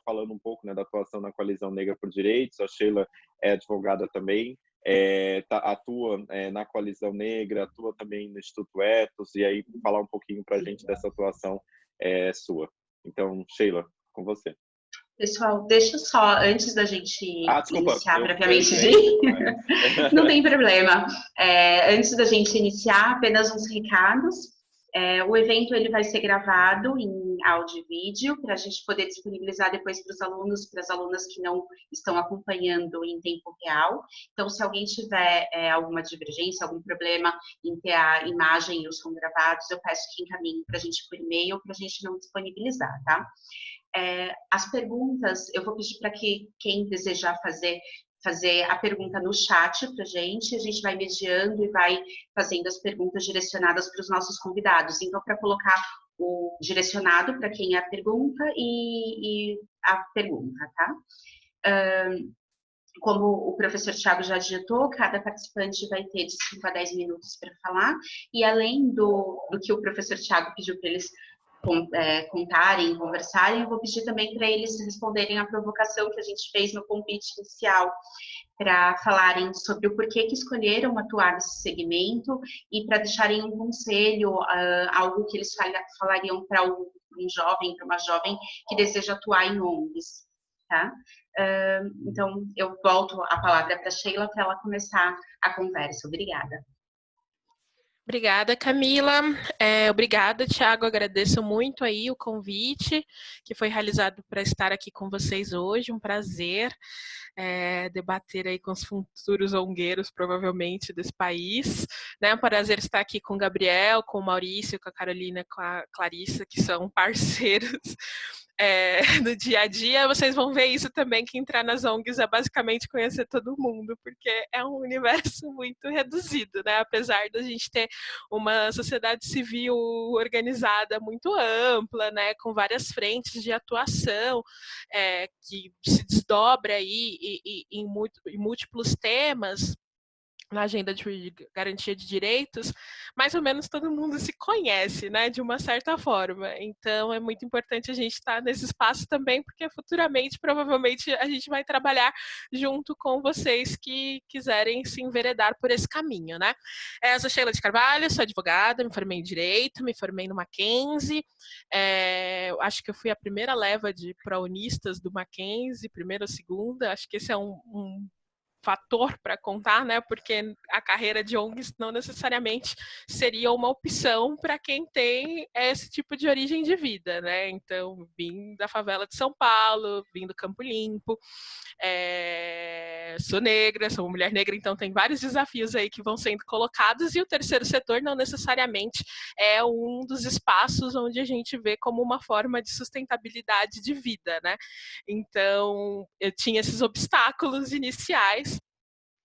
falando um pouco, né, da atuação na Coalizão Negra por Direitos. A Sheila é advogada também, atua na Coalizão Negra, atua também no Instituto Ethos, e aí falar um pouquinho para a gente dessa atuação sua. Então, Sheila, com você. Pessoal, deixa só, antes da gente iniciar propriamente mas... Não tem problema. Antes da gente iniciar, apenas uns recados. O evento ele vai ser gravado em áudio e vídeo para a gente poder disponibilizar depois para os alunos, para as alunas que não estão acompanhando em tempo real. Então, se alguém tiver alguma divergência, algum problema em ter a imagem e o som gravados, eu peço que encaminhe para a gente por e-mail, para a gente não disponibilizar, tá? As perguntas, eu vou pedir para que quem desejar fazer a pergunta no chat para a gente vai mediando e vai fazendo as perguntas direcionadas para os nossos convidados. Então, para colocar o direcionado para quem é a pergunta e a pergunta, tá? Como o professor Thiago já adiantou, cada participante vai ter de 5 a 10 minutos para falar, e além do que o professor Thiago pediu para eles contarem, conversarem, eu vou pedir também para eles responderem à provocação que a gente fez no convite inicial, para falarem sobre o porquê que escolheram atuar nesse segmento e para deixarem um conselho, algo que eles falariam para um jovem, para uma jovem que deseja atuar em ONGs, tá? Então, eu volto a palavra para a Sheila para ela começar a conversa. Obrigada. Obrigada, Camila. Obrigada, Thiago. Agradeço muito aí o convite que foi realizado para estar aqui com vocês hoje. Um prazer debater aí com os futuros ongueiros, provavelmente, desse país. É um prazer estar aqui com o Gabriel, com o Maurício, com a Carolina, com a Clarissa, que são parceiros no dia a dia. Vocês vão ver isso também, que entrar nas ONGs é basicamente conhecer todo mundo, porque é um universo muito reduzido, né? Apesar da gente ter uma sociedade civil organizada muito ampla, né? Com várias frentes de atuação, que se desdobra aí em múltiplos temas na agenda de garantia de direitos, mais ou menos todo mundo se conhece, né, de uma certa forma. Então, é muito importante a gente estar nesse espaço também, porque futuramente, provavelmente, a gente vai trabalhar junto com vocês que quiserem se enveredar por esse caminho, né. Eu sou Sheila de Carvalho, sou advogada, me formei em Direito, me formei no Mackenzie, acho que eu fui a primeira leva de pró-unistas do Mackenzie, primeira ou segunda, acho que esse é um fator para contar, né? Porque a carreira de ONGs não necessariamente seria uma opção para quem tem esse tipo de origem de vida, né? Então, vim da favela de São Paulo, vim do Campo Limpo, sou negra, sou uma mulher negra, então tem vários desafios aí que vão sendo colocados, e o terceiro setor não necessariamente é um dos espaços onde a gente vê como uma forma de sustentabilidade de vida, né? Então, eu tinha esses obstáculos iniciais,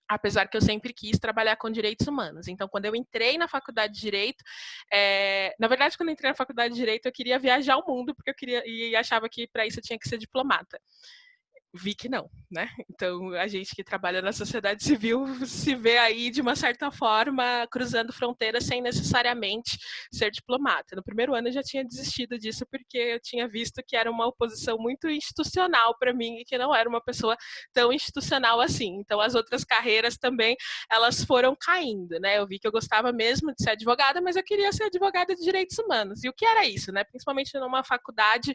apesar que eu sempre quis trabalhar com direitos humanos. Então, quando eu entrei na faculdade de Direito, na verdade, quando eu entrei na faculdade de Direito, eu queria viajar o mundo, porque eu queria e achava que para isso eu tinha que ser diplomata. Vi que não, né? Então, a gente que trabalha na sociedade civil se vê aí, de uma certa forma, cruzando fronteiras sem necessariamente ser diplomata. No primeiro ano eu já tinha desistido disso, porque eu tinha visto que era uma oposição muito institucional para mim e que não era uma pessoa tão institucional assim. Então, as outras carreiras também, elas foram caindo, né? Eu vi que eu gostava mesmo de ser advogada, mas eu queria ser advogada de direitos humanos. E o que era isso, né? Principalmente numa faculdade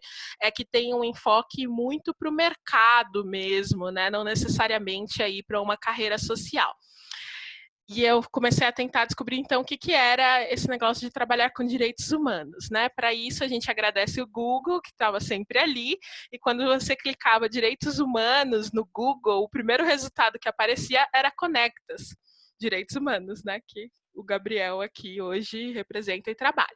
que tem um enfoque muito para o mercado mesmo, né? Não necessariamente aí para uma carreira social. E eu comecei a tentar descobrir, então, o que era esse negócio de trabalhar com direitos humanos, né? Para isso, a gente agradece o Google, que estava sempre ali, e quando você clicava direitos humanos no Google, o primeiro resultado que aparecia era Conectas, direitos humanos, né? Que o Gabriel aqui hoje representa e trabalha.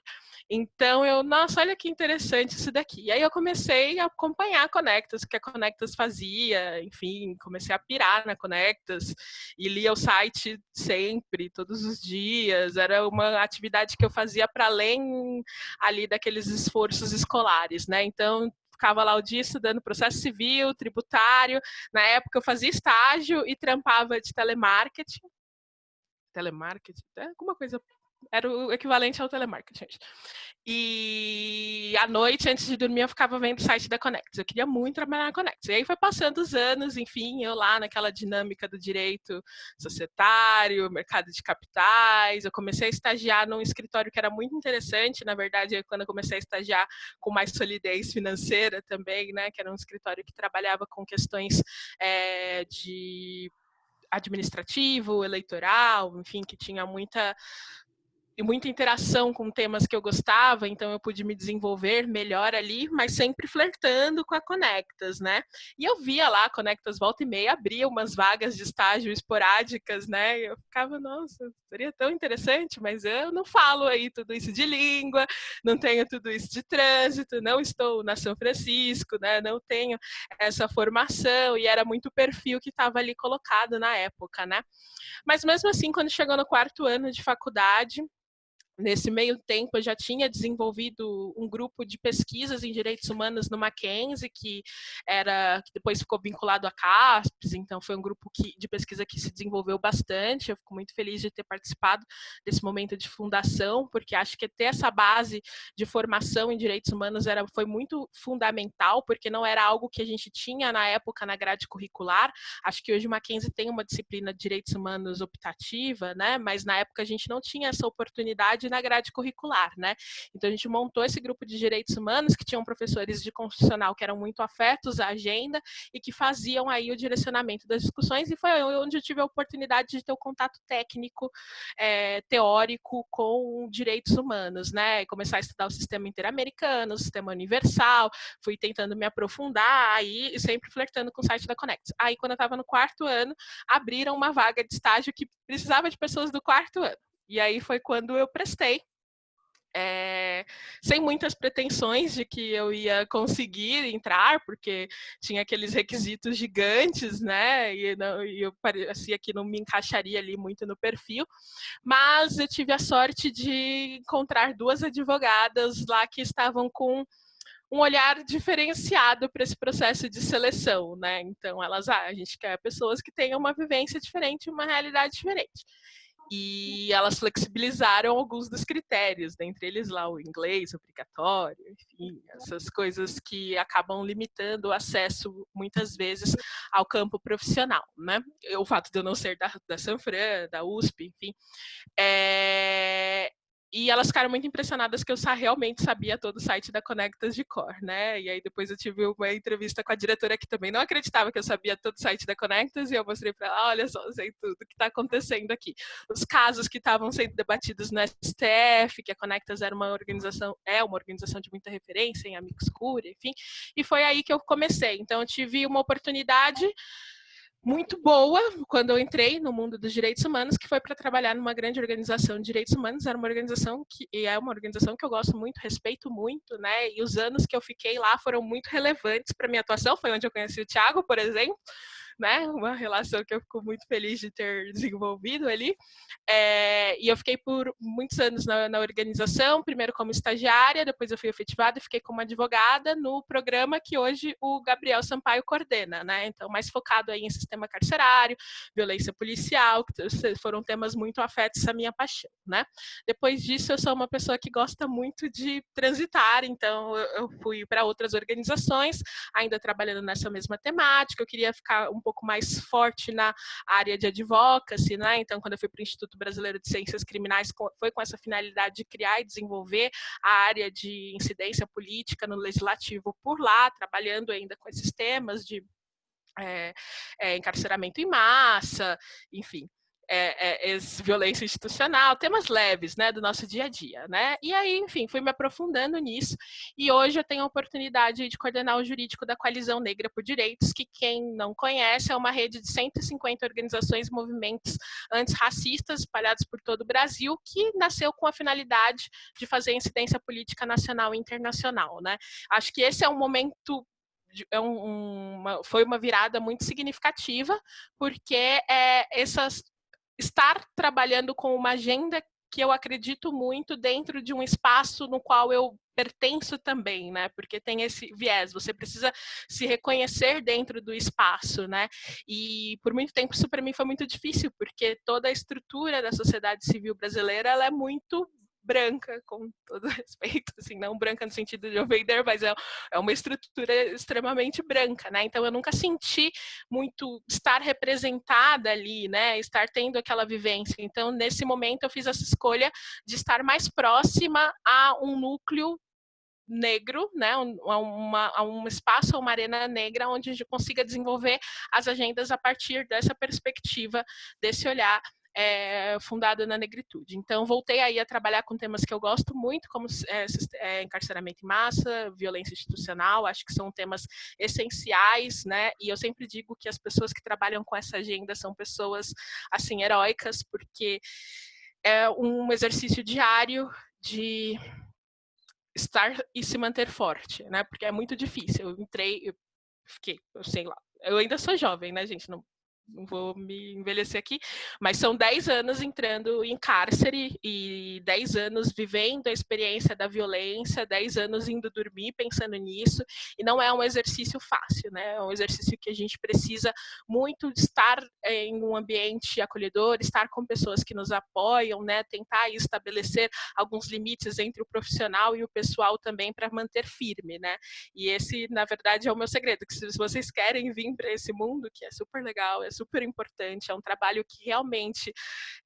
Então, nossa, olha que interessante isso daqui. E aí eu comecei a acompanhar a Conectas, o que a Conectas fazia, enfim, comecei a pirar na Conectas e lia o site sempre, todos os dias. Era uma atividade que eu fazia para além ali daqueles esforços escolares, né? Então, ficava lá o dia estudando processo civil, tributário. Na época eu fazia estágio e trampava de telemarketing, alguma coisa era o equivalente ao telemarketing, gente. E à noite, antes de dormir, eu ficava vendo o site da Conectas. Eu queria muito trabalhar na Conectas. E aí foi passando os anos, enfim, eu lá naquela dinâmica do direito societário, mercado de capitais. Eu comecei a estagiar num escritório que era muito interessante, na verdade, quando eu comecei a estagiar com mais solidez financeira também, né, que era um escritório que trabalhava com questões de administrativo, eleitoral, enfim, que tinha muita interação com temas que eu gostava, então eu pude me desenvolver melhor ali, mas sempre flertando com a Conectas, né? E eu via lá, a Conectas volta e meia abria umas vagas de estágio esporádicas, né? E eu ficava, nossa, seria tão interessante, mas eu não falo aí tudo isso de língua, não tenho tudo isso de trânsito, não estou na São Francisco, né? Não tenho essa formação, e era muito o perfil que estava ali colocado na época, né? Mas mesmo assim, quando chegou no 4º ano de faculdade, nesse meio tempo, eu já tinha desenvolvido um grupo de pesquisas em direitos humanos no Mackenzie, que depois ficou vinculado à CASPES, então foi um grupo de pesquisa que se desenvolveu bastante. Eu fico muito feliz de ter participado desse momento de fundação, porque acho que ter essa base de formação em direitos humanos foi muito fundamental, porque não era algo que a gente tinha na época na grade curricular. Acho que hoje o Mackenzie tem uma disciplina de direitos humanos optativa, né? Mas na época a gente não tinha essa oportunidade na grade curricular, né? Então a gente montou esse grupo de direitos humanos que tinham professores de constitucional que eram muito afetos à agenda e que faziam aí o direcionamento das discussões, e foi onde eu tive a oportunidade de ter o contato técnico, teórico com direitos humanos, né? E começar a estudar o sistema interamericano, o sistema universal, fui tentando me aprofundar aí, sempre flertando com o site da Conectas. Aí quando eu estava no 4º ano, abriram uma vaga de estágio que precisava de pessoas do 4º ano. E aí foi quando eu prestei, sem muitas pretensões de que eu ia conseguir entrar, porque tinha aqueles requisitos gigantes, né? E eu parecia que não me encaixaria ali muito no perfil, mas eu tive a sorte de encontrar 2 advogadas lá que estavam com um olhar diferenciado para esse processo de seleção, né? Então, a gente quer pessoas que tenham uma vivência diferente, uma realidade diferente. E elas flexibilizaram alguns dos critérios, dentre eles lá o inglês obrigatório, enfim, essas coisas que acabam limitando o acesso, muitas vezes, ao campo profissional, né? O fato de eu não ser da Sanfran, da USP, enfim. E elas ficaram muito impressionadas que eu realmente sabia todo o site da Conectas de cor, né? E aí depois eu tive uma entrevista com a diretora que também não acreditava que eu sabia todo o site da Conectas, e eu mostrei para ela, olha só, eu sei tudo que está acontecendo aqui. Os casos que estavam sendo debatidos no STF, que a Conectas é uma organização de muita referência em amicus curiae, enfim. E foi aí que eu comecei. Então eu tive uma oportunidade muito boa quando eu entrei no mundo dos direitos humanos, que foi para trabalhar numa grande organização de direitos humanos. Era uma organização que eu gosto muito, respeito muito, né? E os anos que eu fiquei lá foram muito relevantes para minha atuação. Foi onde eu conheci o Thiago, por exemplo, né? Uma relação que eu fico muito feliz de ter desenvolvido ali. E eu fiquei por muitos anos na organização, primeiro como estagiária, depois eu fui efetivada e fiquei como advogada no programa que hoje o Gabriel Sampaio coordena, né? Então, mais focado aí em sistema carcerário, violência policial, que foram temas muito afetos à minha paixão, né? Depois disso, eu sou uma pessoa que gosta muito de transitar, então eu fui para outras organizações, ainda trabalhando nessa mesma temática. Eu queria ficar um pouco mais forte na área de advocacy, né? Então, quando eu fui para o Instituto Brasileiro de Ciências Criminais, foi com essa finalidade de criar e desenvolver a área de incidência política no legislativo por lá, trabalhando ainda com esses temas de encarceramento em massa, enfim. Violência institucional, temas leves, né, do nosso dia a dia, né? E aí, enfim, fui me aprofundando nisso, e hoje eu tenho a oportunidade de coordenar o jurídico da Coalizão Negra por Direitos, que quem não conhece é uma rede de 150 organizações e movimentos antirracistas espalhados por todo o Brasil, que nasceu com a finalidade de fazer incidência política nacional e internacional, né? Acho que esse é um momento foi uma virada muito significativa, porque estar trabalhando com uma agenda que eu acredito muito dentro de um espaço no qual eu pertenço também, né? Porque tem esse viés, você precisa se reconhecer dentro do espaço, né? E por muito tempo isso para mim foi muito difícil, porque toda a estrutura da sociedade civil brasileira, ela é muito branca, com todo respeito, assim, não branca no sentido de ofender, mas é uma estrutura extremamente branca, né? Então eu nunca senti muito estar representada ali, né? Estar tendo aquela vivência. Então, nesse momento, eu fiz essa escolha de estar mais próxima a um núcleo negro, né, a um espaço, a uma arena negra, onde a gente consiga desenvolver as agendas a partir dessa perspectiva, desse olhar fundado na negritude. Então, voltei aí a trabalhar com temas que eu gosto muito, como encarceramento em massa, violência institucional, acho que são temas essenciais, né, e eu sempre digo que as pessoas que trabalham com essa agenda são pessoas, assim, heróicas, porque é um exercício diário de estar e se manter forte, né? Porque é muito difícil. Eu fiquei, eu sei lá, eu ainda sou jovem, né, gente? Não vou me envelhecer aqui, mas são 10 anos entrando em cárcere e 10 anos vivendo a experiência da violência, 10 anos indo dormir pensando nisso, e não é um exercício fácil, né? É um exercício que a gente precisa muito de estar em um ambiente acolhedor, estar com pessoas que nos apoiam, né? Tentar estabelecer alguns limites entre o profissional e o pessoal também para manter firme, né? E esse, na verdade, é o meu segredo, que se vocês querem vir para esse mundo, que é super legal, é super importante, é um trabalho que realmente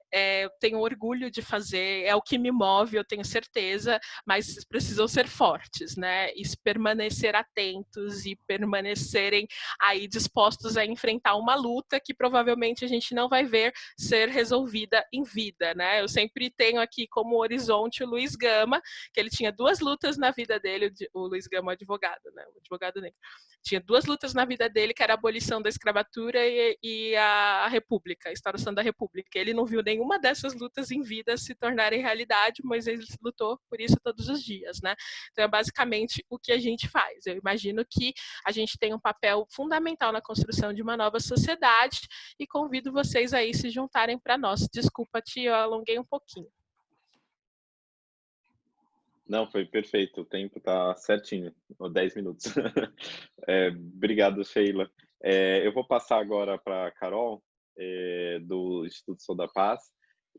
eu tenho orgulho de fazer, é o que me move, eu tenho certeza, mas precisam ser fortes, né? E permanecer atentos e permanecerem aí dispostos a enfrentar uma luta que provavelmente a gente não vai ver ser resolvida em vida, né? Eu sempre tenho aqui como horizonte o Luiz Gama, que ele tinha 2 lutas na vida dele, o Luiz Gama, advogado, né? O advogado negro. Tinha 2 lutas na vida dele, que era a abolição da escravatura e a República, a instauração da República. Ele não viu nenhuma dessas lutas em vida se tornarem realidade, mas ele lutou por isso todos os dias, né? Então é basicamente o que a gente faz. Eu imagino que a gente tem um papel fundamental na construção de uma nova sociedade e convido vocês aí se juntarem para nós. Desculpa, eu alonguei um pouquinho. Não, foi perfeito. O tempo tá certinho, 10 minutos. Obrigado, Sheila. Eu vou passar agora para a Carol, do Instituto Sou da Paz,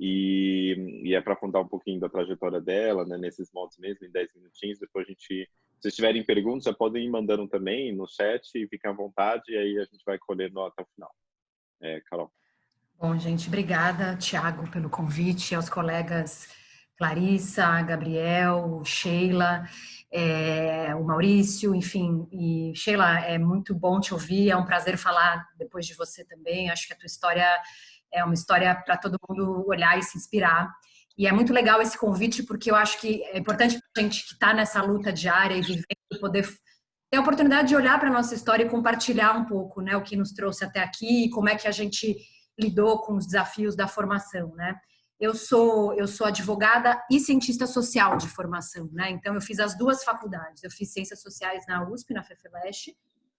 e é para contar um pouquinho da trajetória dela, né, nesses moldes mesmo, em 10 minutinhos. Depois se vocês tiverem perguntas, já podem ir mandando também no chat, e fiquem à vontade, e aí a gente vai colhendo até o final. Carol. Bom, gente, obrigada, Tiago, pelo convite, aos colegas Clarissa, Gabriel, Sheila, o Maurício, enfim. E, Sheila, é muito bom te ouvir, é um prazer falar depois de você também. Acho que a tua história é uma história para todo mundo olhar e se inspirar. E é muito legal esse convite, porque eu acho que é importante para a gente que está nessa luta diária e vivendo, poder ter a oportunidade de olhar para a nossa história e compartilhar um pouco, né, o que nos trouxe até aqui e como é que a gente lidou com os desafios da formação, né? Eu sou advogada e cientista social de formação, né? Então eu fiz as 2 faculdades. Eu fiz Ciências Sociais na USP, na FEFELESH,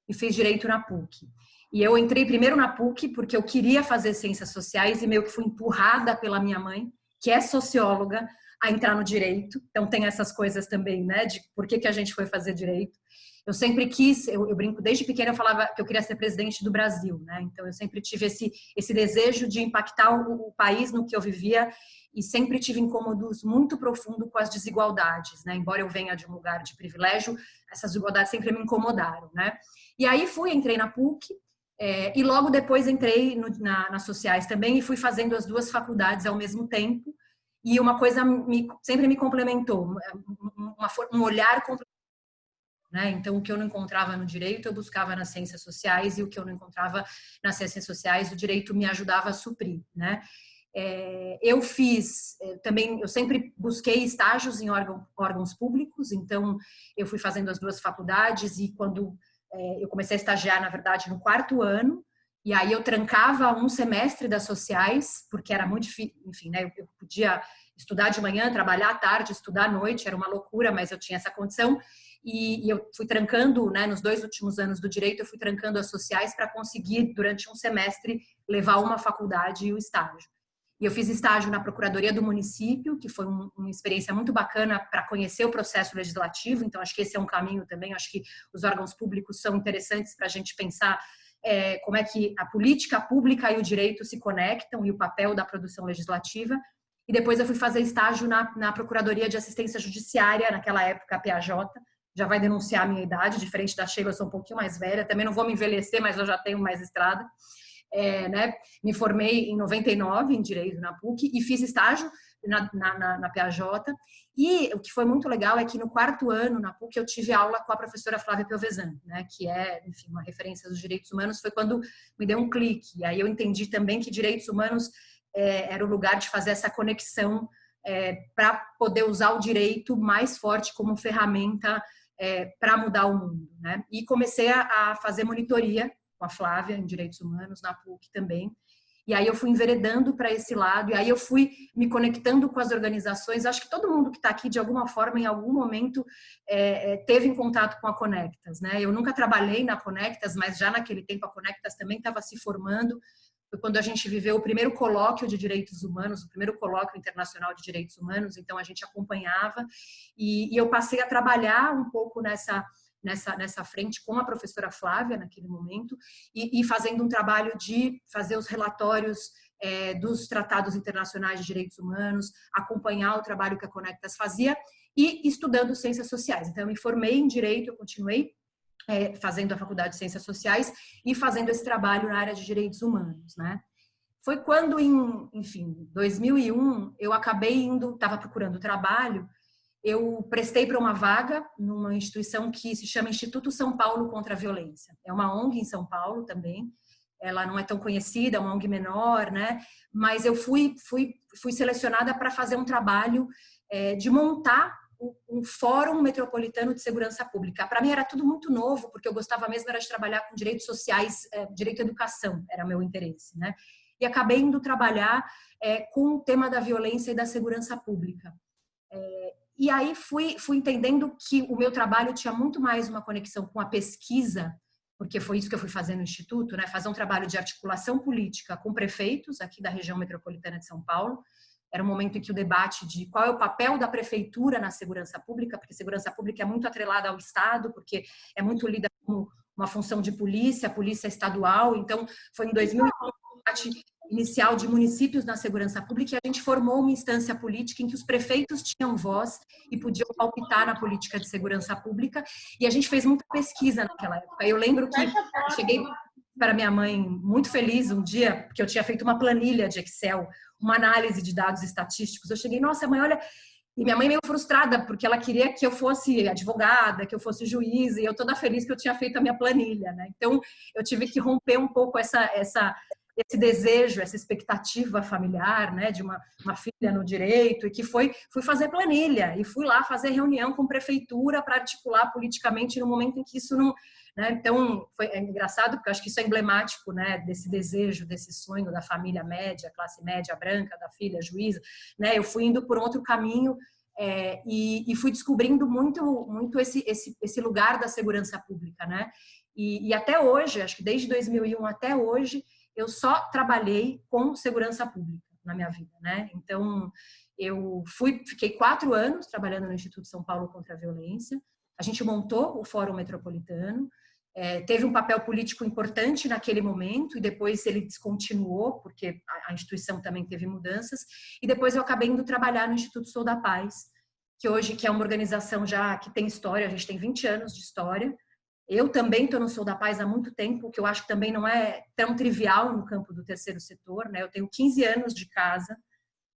e fiz Direito na PUC. E eu entrei primeiro na PUC porque eu queria fazer Ciências Sociais e meio que fui empurrada pela minha mãe, que é socióloga, a entrar no direito. Então tem essas coisas também, né? De por que a gente foi fazer direito. Eu sempre quis, eu brinco, desde pequena eu falava que eu queria ser presidente do Brasil, né? Então eu sempre tive esse desejo de impactar o país no que eu vivia e sempre tive incômodos muito profundos com as desigualdades, né? Embora eu venha de um lugar de privilégio, essas desigualdades sempre me incomodaram, né? E aí entrei na PUC e logo depois entrei nas sociais também e fui fazendo as 2 faculdades ao mesmo tempo. E uma coisa sempre me complementou, um olhar complementar. Né? Então, o que eu não encontrava no direito, eu buscava nas ciências sociais, e o que eu não encontrava nas ciências sociais, o direito me ajudava a suprir, né? Eu fiz também, eu sempre busquei estágios em órgãos públicos, então eu fui fazendo as 2 faculdades, e quando eu comecei a estagiar, na verdade, no 4º ano, e aí eu trancava um semestre das sociais, porque era muito difícil, enfim, né? Eu podia estudar de manhã, trabalhar à tarde, estudar à noite, era uma loucura, mas eu tinha essa condição. E eu fui trancando, né, nos 2 últimos anos do direito, eu fui trancando as sociais para conseguir, durante um semestre, levar uma faculdade e o estágio. E eu fiz estágio na Procuradoria do Município, que foi uma experiência muito bacana para conhecer o processo legislativo. Então, acho que esse é um caminho também. Acho que os órgãos públicos são interessantes para a gente pensar como é que a política pública e o direito se conectam e o papel da produção legislativa. E depois eu fui fazer estágio na Procuradoria de Assistência Judiciária, naquela época, a PAJ. Já vai denunciar a minha idade, diferente da Sheila, eu sou um pouquinho mais velha. Também não vou me envelhecer, mas eu já tenho mais estrada. Né? Me formei em 99 em Direito na PUC e fiz estágio na PAJ. E o que foi muito legal é que no 4º ano na PUC eu tive aula com a professora Flávia Piovesan, né? Que é, enfim, uma referência dos direitos humanos. Foi quando me deu um clique. E aí eu entendi também que direitos humanos era o lugar de fazer essa conexão para poder usar o direito mais forte como ferramenta para mudar o mundo, né? E comecei a fazer monitoria com a Flávia em Direitos Humanos, na PUC também. E aí eu fui enveredando para esse lado, e aí eu fui me conectando com as organizações. Acho que todo mundo que está aqui, de alguma forma, em algum momento, teve em contato com a Conectas, né? Eu nunca trabalhei na Conectas, mas já naquele tempo a Conectas também estava se formando. Foi quando a gente viveu o primeiro colóquio de direitos humanos, o primeiro colóquio internacional de direitos humanos, então a gente acompanhava. E eu passei a trabalhar um pouco nessa frente com a professora Flávia naquele momento e fazendo um trabalho de fazer os relatórios dos tratados internacionais de direitos humanos, acompanhar o trabalho que a Conectas fazia e estudando ciências sociais. Então, eu me formei em Direito, eu continuei fazendo a Faculdade de Ciências Sociais e fazendo esse trabalho na área de direitos humanos, né? Foi quando, enfim, 2001, eu acabei estava procurando trabalho. Eu prestei para uma vaga numa instituição que se chama Instituto São Paulo contra a Violência. É uma ONG em São Paulo também. Ela não é tão conhecida, é uma ONG menor, né? Mas eu fui selecionada para fazer um trabalho de montar um Fórum Metropolitano de Segurança Pública. Para mim era tudo muito novo, porque eu gostava mesmo era de trabalhar com direitos sociais, direito à educação, era meu interesse, né? E acabei indo trabalhar com o tema da violência e da segurança pública. E aí fui entendendo que o meu trabalho tinha muito mais uma conexão com a pesquisa, porque foi isso que eu fui fazer no Instituto, né? Fazer um trabalho de articulação política com prefeitos aqui da região metropolitana de São Paulo. Era um momento em que o debate de qual é o papel da prefeitura na segurança pública, porque segurança pública é muito atrelada ao Estado, porque é muito lida como uma função de polícia estadual. Então, foi em 2001 o debate inicial de municípios na segurança pública, e a gente formou uma instância política em que os prefeitos tinham voz e podiam palpitar na política de segurança pública, e a gente fez muita pesquisa naquela época. Eu lembro que eu cheguei para minha mãe muito feliz um dia, porque eu tinha feito uma planilha de Excel, uma análise de dados estatísticos. Eu cheguei, nossa, mãe, olha... E minha mãe meio frustrada, porque ela queria que eu fosse advogada, que eu fosse juiz, e eu toda feliz que eu tinha feito a minha planilha, né? Então, eu tive que romper um pouco esse desejo, essa expectativa familiar, né, de uma filha no direito, e que fui fazer planilha, e fui lá fazer reunião com prefeitura para articular politicamente no momento em que isso não... Né, então, é engraçado, porque eu acho que isso é emblemático, né, desse desejo, desse sonho da família média, classe média branca, da filha juíza, né, eu fui indo por outro caminho e fui descobrindo muito esse lugar da segurança pública, né, e até hoje, acho que desde 2001 até hoje, eu só trabalhei com segurança pública na minha vida, né? Então, eu fiquei 4 anos trabalhando no Instituto São Paulo contra a Violência. A gente montou o Fórum Metropolitano, teve um papel político importante naquele momento e depois ele descontinuou, porque a instituição também teve mudanças. E depois eu acabei indo trabalhar no Instituto Sou da Paz, que é uma organização já que tem história, a gente tem 20 anos de história. Eu também estou no Sou da Paz há muito tempo, o que eu acho que também não é tão trivial no campo do terceiro setor, né? Eu tenho 15 anos de casa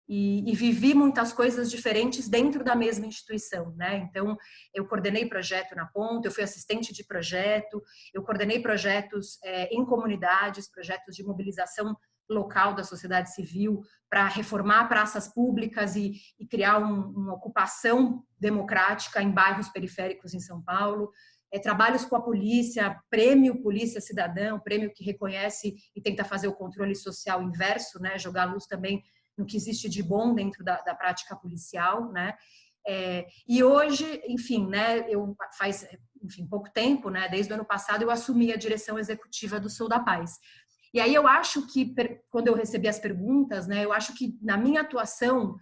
e vivi muitas coisas diferentes dentro da mesma instituição, né? Então, eu coordenei projeto na ponta, eu fui assistente de projeto, eu coordenei projetos em comunidades, projetos de mobilização local da sociedade civil para reformar praças públicas e criar uma ocupação democrática em bairros periféricos em São Paulo. Trabalhos com a polícia, prêmio Polícia Cidadã, prêmio que reconhece e tenta fazer o controle social inverso, né? Jogar luz também no que existe de bom dentro da prática policial, né? E hoje, enfim, né? Faz pouco tempo, né? Desde o ano passado eu assumi a direção executiva do Sou da Paz. E aí eu acho que, quando eu recebi as perguntas, né, eu acho que na minha atuação,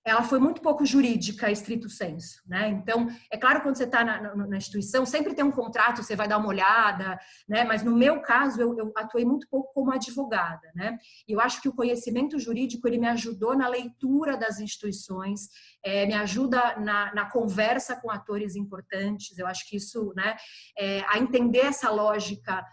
ela foi muito pouco jurídica, estrito sensu, né? Então, é claro, quando você está na instituição, sempre tem um contrato, você vai dar uma olhada, né? Mas no meu caso, eu atuei muito pouco como advogada, né? E eu acho que o conhecimento jurídico, ele me ajudou na leitura das instituições, me ajuda na conversa com atores importantes, eu acho que isso, né? A entender essa lógica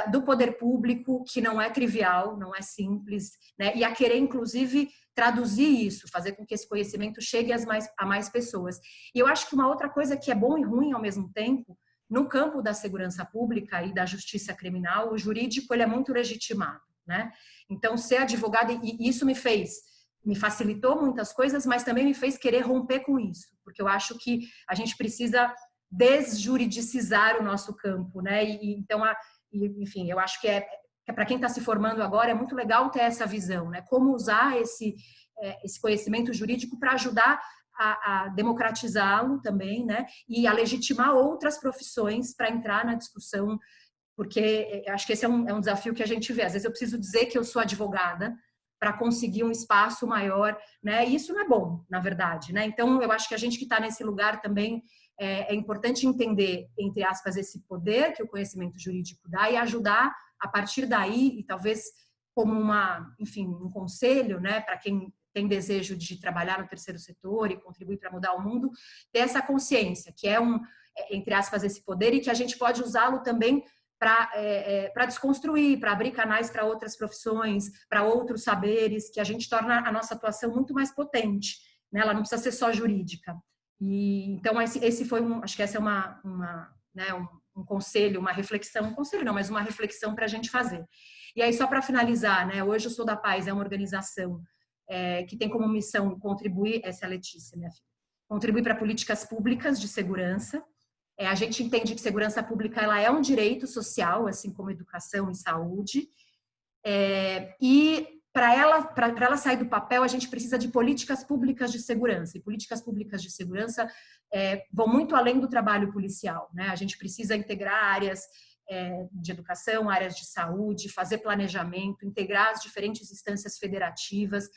do poder público, que não é trivial, não é simples, né? E a querer, inclusive, traduzir isso, fazer com que esse conhecimento chegue a mais pessoas. E eu acho que uma outra coisa que é bom e ruim ao mesmo tempo, no campo da segurança pública e da justiça criminal, o jurídico ele é muito legitimado, né? Então, ser advogada, e isso me facilitou muitas coisas, mas também me fez querer romper com isso, porque eu acho que a gente precisa desjuridicizar o nosso campo, né? Então, enfim, eu acho que para quem está se formando agora é muito legal ter essa visão, né? Como usar esse conhecimento jurídico para ajudar a democratizá-lo também, né? E a legitimar outras profissões para entrar na discussão, porque eu acho que esse é um desafio que a gente vê. Às vezes eu preciso dizer que eu sou advogada para conseguir um espaço maior, né? E isso não é bom, na verdade, né? Então, eu acho que a gente que está nesse lugar também é importante entender, entre aspas, esse poder que o conhecimento jurídico dá e ajudar a partir daí, e talvez como um conselho, né, para quem tem desejo de trabalhar no terceiro setor e contribuir para mudar o mundo, ter essa consciência, que entre aspas, esse poder, e que a gente pode usá-lo também para desconstruir, para abrir canais para outras profissões, para outros saberes, que a gente torna a nossa atuação muito mais potente, né? Ela não precisa ser só jurídica. E então esse foi acho que essa é né, um conselho, uma reflexão, um conselho não, mas uma reflexão para a gente fazer. E aí, só para finalizar, né, hoje o Sou da Paz é uma organização que tem como missão contribuir, essa é a Letícia, minha filha, contribuir para políticas públicas de segurança. A gente entende que segurança pública ela é um direito social, assim como educação e saúde, e para ela sair do papel, a gente precisa de políticas públicas de segurança. E políticas públicas de segurança vão muito além do trabalho policial, né? A gente precisa integrar áreas de educação, áreas de saúde, fazer planejamento, integrar as diferentes instâncias federativas,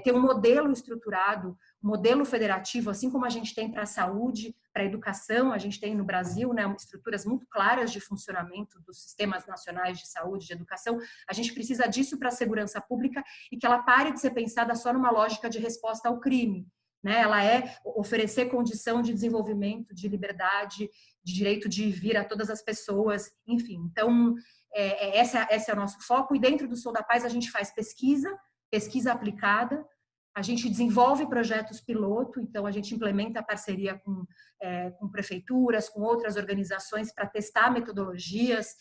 ter um modelo estruturado, um modelo federativo, assim como a gente tem para a saúde, para a educação, a gente tem no Brasil, né, estruturas muito claras de funcionamento dos sistemas nacionais de saúde, de educação. A gente precisa disso para a segurança pública e que ela pare de ser pensada só numa lógica de resposta ao crime, né? Ela oferecer condição de desenvolvimento, de liberdade, de direito de vir a todas as pessoas, enfim. Então, esse é o nosso foco. E dentro do Sou da Paz, a gente faz pesquisa aplicada, a gente desenvolve projetos piloto, então a gente implementa parceria com prefeituras, com outras organizações para testar metodologias.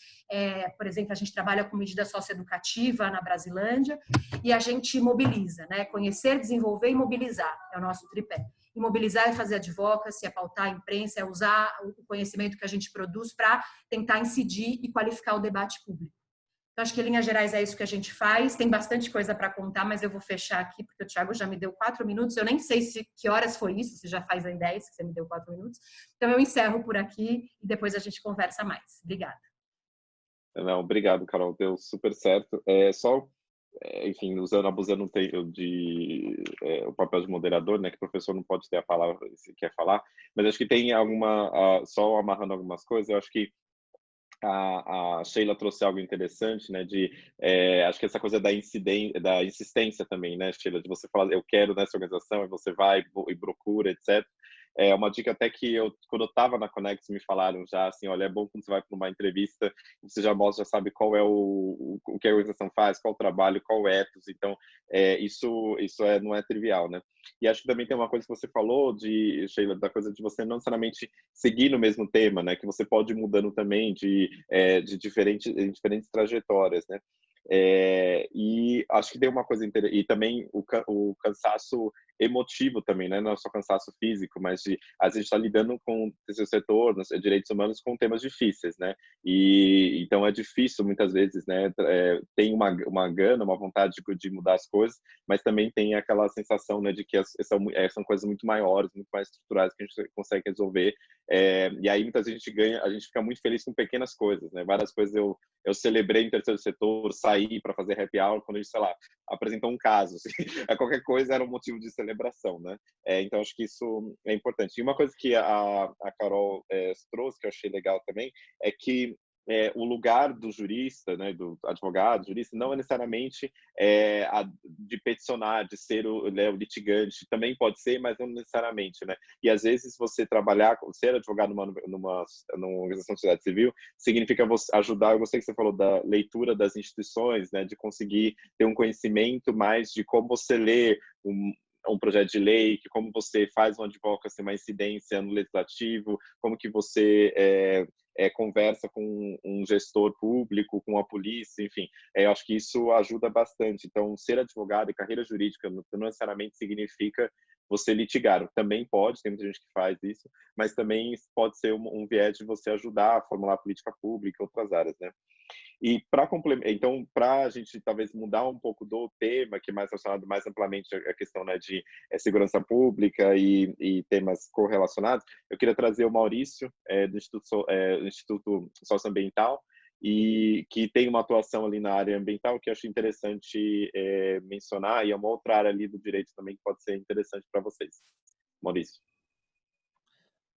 Por exemplo, a gente trabalha com medida socioeducativa na Brasilândia e a gente mobiliza, né? Conhecer, desenvolver e mobilizar é o nosso tripé. E mobilizar é fazer advocacy, é pautar a imprensa, é usar o conhecimento que a gente produz para tentar incidir e qualificar o debate público. Então, acho que, em linhas gerais, é isso que a gente faz. Tem bastante coisa para contar, mas eu vou fechar aqui, porque o Thiago já me deu 4 minutos. Eu nem sei que horas foi isso, se já faz aí 10, que você me deu 4 minutos. Então, eu encerro por aqui e depois a gente conversa mais. Obrigada. Não, obrigado, Carol. Deu super certo. Enfim, abusando o papel de moderador, né, que o professor não pode ter a palavra se quer falar, mas acho que tem só amarrando algumas coisas, eu acho que a Sheila trouxe algo interessante, né, acho que essa coisa da insistência também, né, Sheila, de você falar, eu quero nessa organização, e você vai e procura, etc. É uma dica até que quando eu estava na Connex, me falaram já, assim, olha, é bom quando você vai para uma entrevista, você já sabe qual é o que a organização faz, qual o trabalho, qual o ethos, então, isso não é trivial, né? E acho que também tem uma coisa que você falou, Sheila, da coisa de você não necessariamente seguir no mesmo tema, né? Que você pode ir mudando também de diferentes trajetórias, né? E acho que tem uma coisa interessante, e também o cansaço emotivo também, né? Não é só cansaço físico, mas a gente está lidando com o terceiro setor, direitos humanos, com temas difíceis, né? E então é difícil muitas vezes, né? Tem uma gana, uma vontade de mudar as coisas, mas também tem aquela sensação, né, de que são coisas muito maiores, muito mais estruturais que a gente consegue resolver. E aí muitas vezes a gente fica muito feliz com pequenas coisas, né? Várias coisas eu celebrei em terceiro setor, saí para fazer happy hour quando a gente, sei lá, apresentou um caso, assim. Qualquer coisa era um motivo de celebração, né? Então acho que isso é importante. E uma coisa que a Carol trouxe, que eu achei legal também, é que o lugar do jurista, né, do advogado, jurista, não é necessariamente de peticionar, de ser o litigante, também pode ser, mas não necessariamente, né? E às vezes você ser advogado numa organização de sociedade civil, significa você ajudar, eu gostei que você falou da leitura das instituições, né, de conseguir ter um conhecimento mais de como você lê um projeto de lei, que como você faz uma advocacy, uma incidência no legislativo, como que você conversa com um gestor público, com a polícia, enfim. Eu acho que isso ajuda bastante. Então, ser advogado e carreira jurídica não necessariamente significa você litigar. Também pode, tem muita gente que faz isso, mas também pode ser um viés de você ajudar a formular política pública em outras áreas, né? E então, para a gente talvez mudar um pouco do tema, que é mais relacionado mais amplamente à questão, né, de segurança pública e temas correlacionados, eu queria trazer o Maurício, do Instituto Socioambiental, e que tem uma atuação ali na área ambiental que eu acho interessante mencionar, e é uma outra área ali do direito também que pode ser interessante para vocês. Maurício.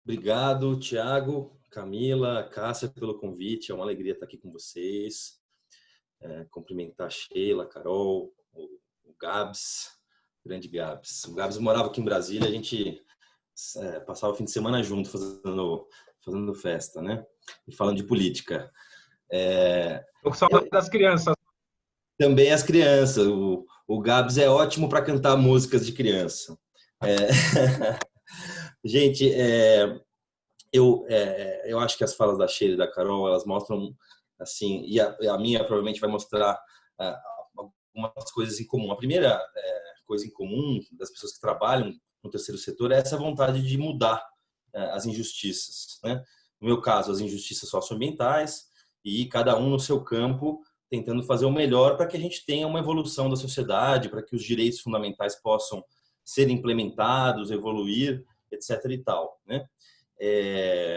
Obrigado, Tiago, Camila, Cássia, pelo convite. É uma alegria estar aqui com vocês. Cumprimentar a Sheila, a Carol, o Gabs, o grande Gabs. O Gabs morava aqui em Brasília, a gente passava o fim de semana junto, fazendo festa, né? E falando de política. Tô com saudade das crianças. Também as crianças. O Gabs é ótimo para cantar músicas de criança. Gente, eu acho que as falas da Sheila e da Carol, elas mostram, assim, e a minha provavelmente vai mostrar algumas coisas em comum. A primeira coisa em comum das pessoas que trabalham no terceiro setor é essa vontade de mudar as injustiças, né? No meu caso, as injustiças socioambientais, e cada um no seu campo tentando fazer o melhor para que a gente tenha uma evolução da sociedade, para que os direitos fundamentais possam ser implementados, evoluir, etc. e tal, né?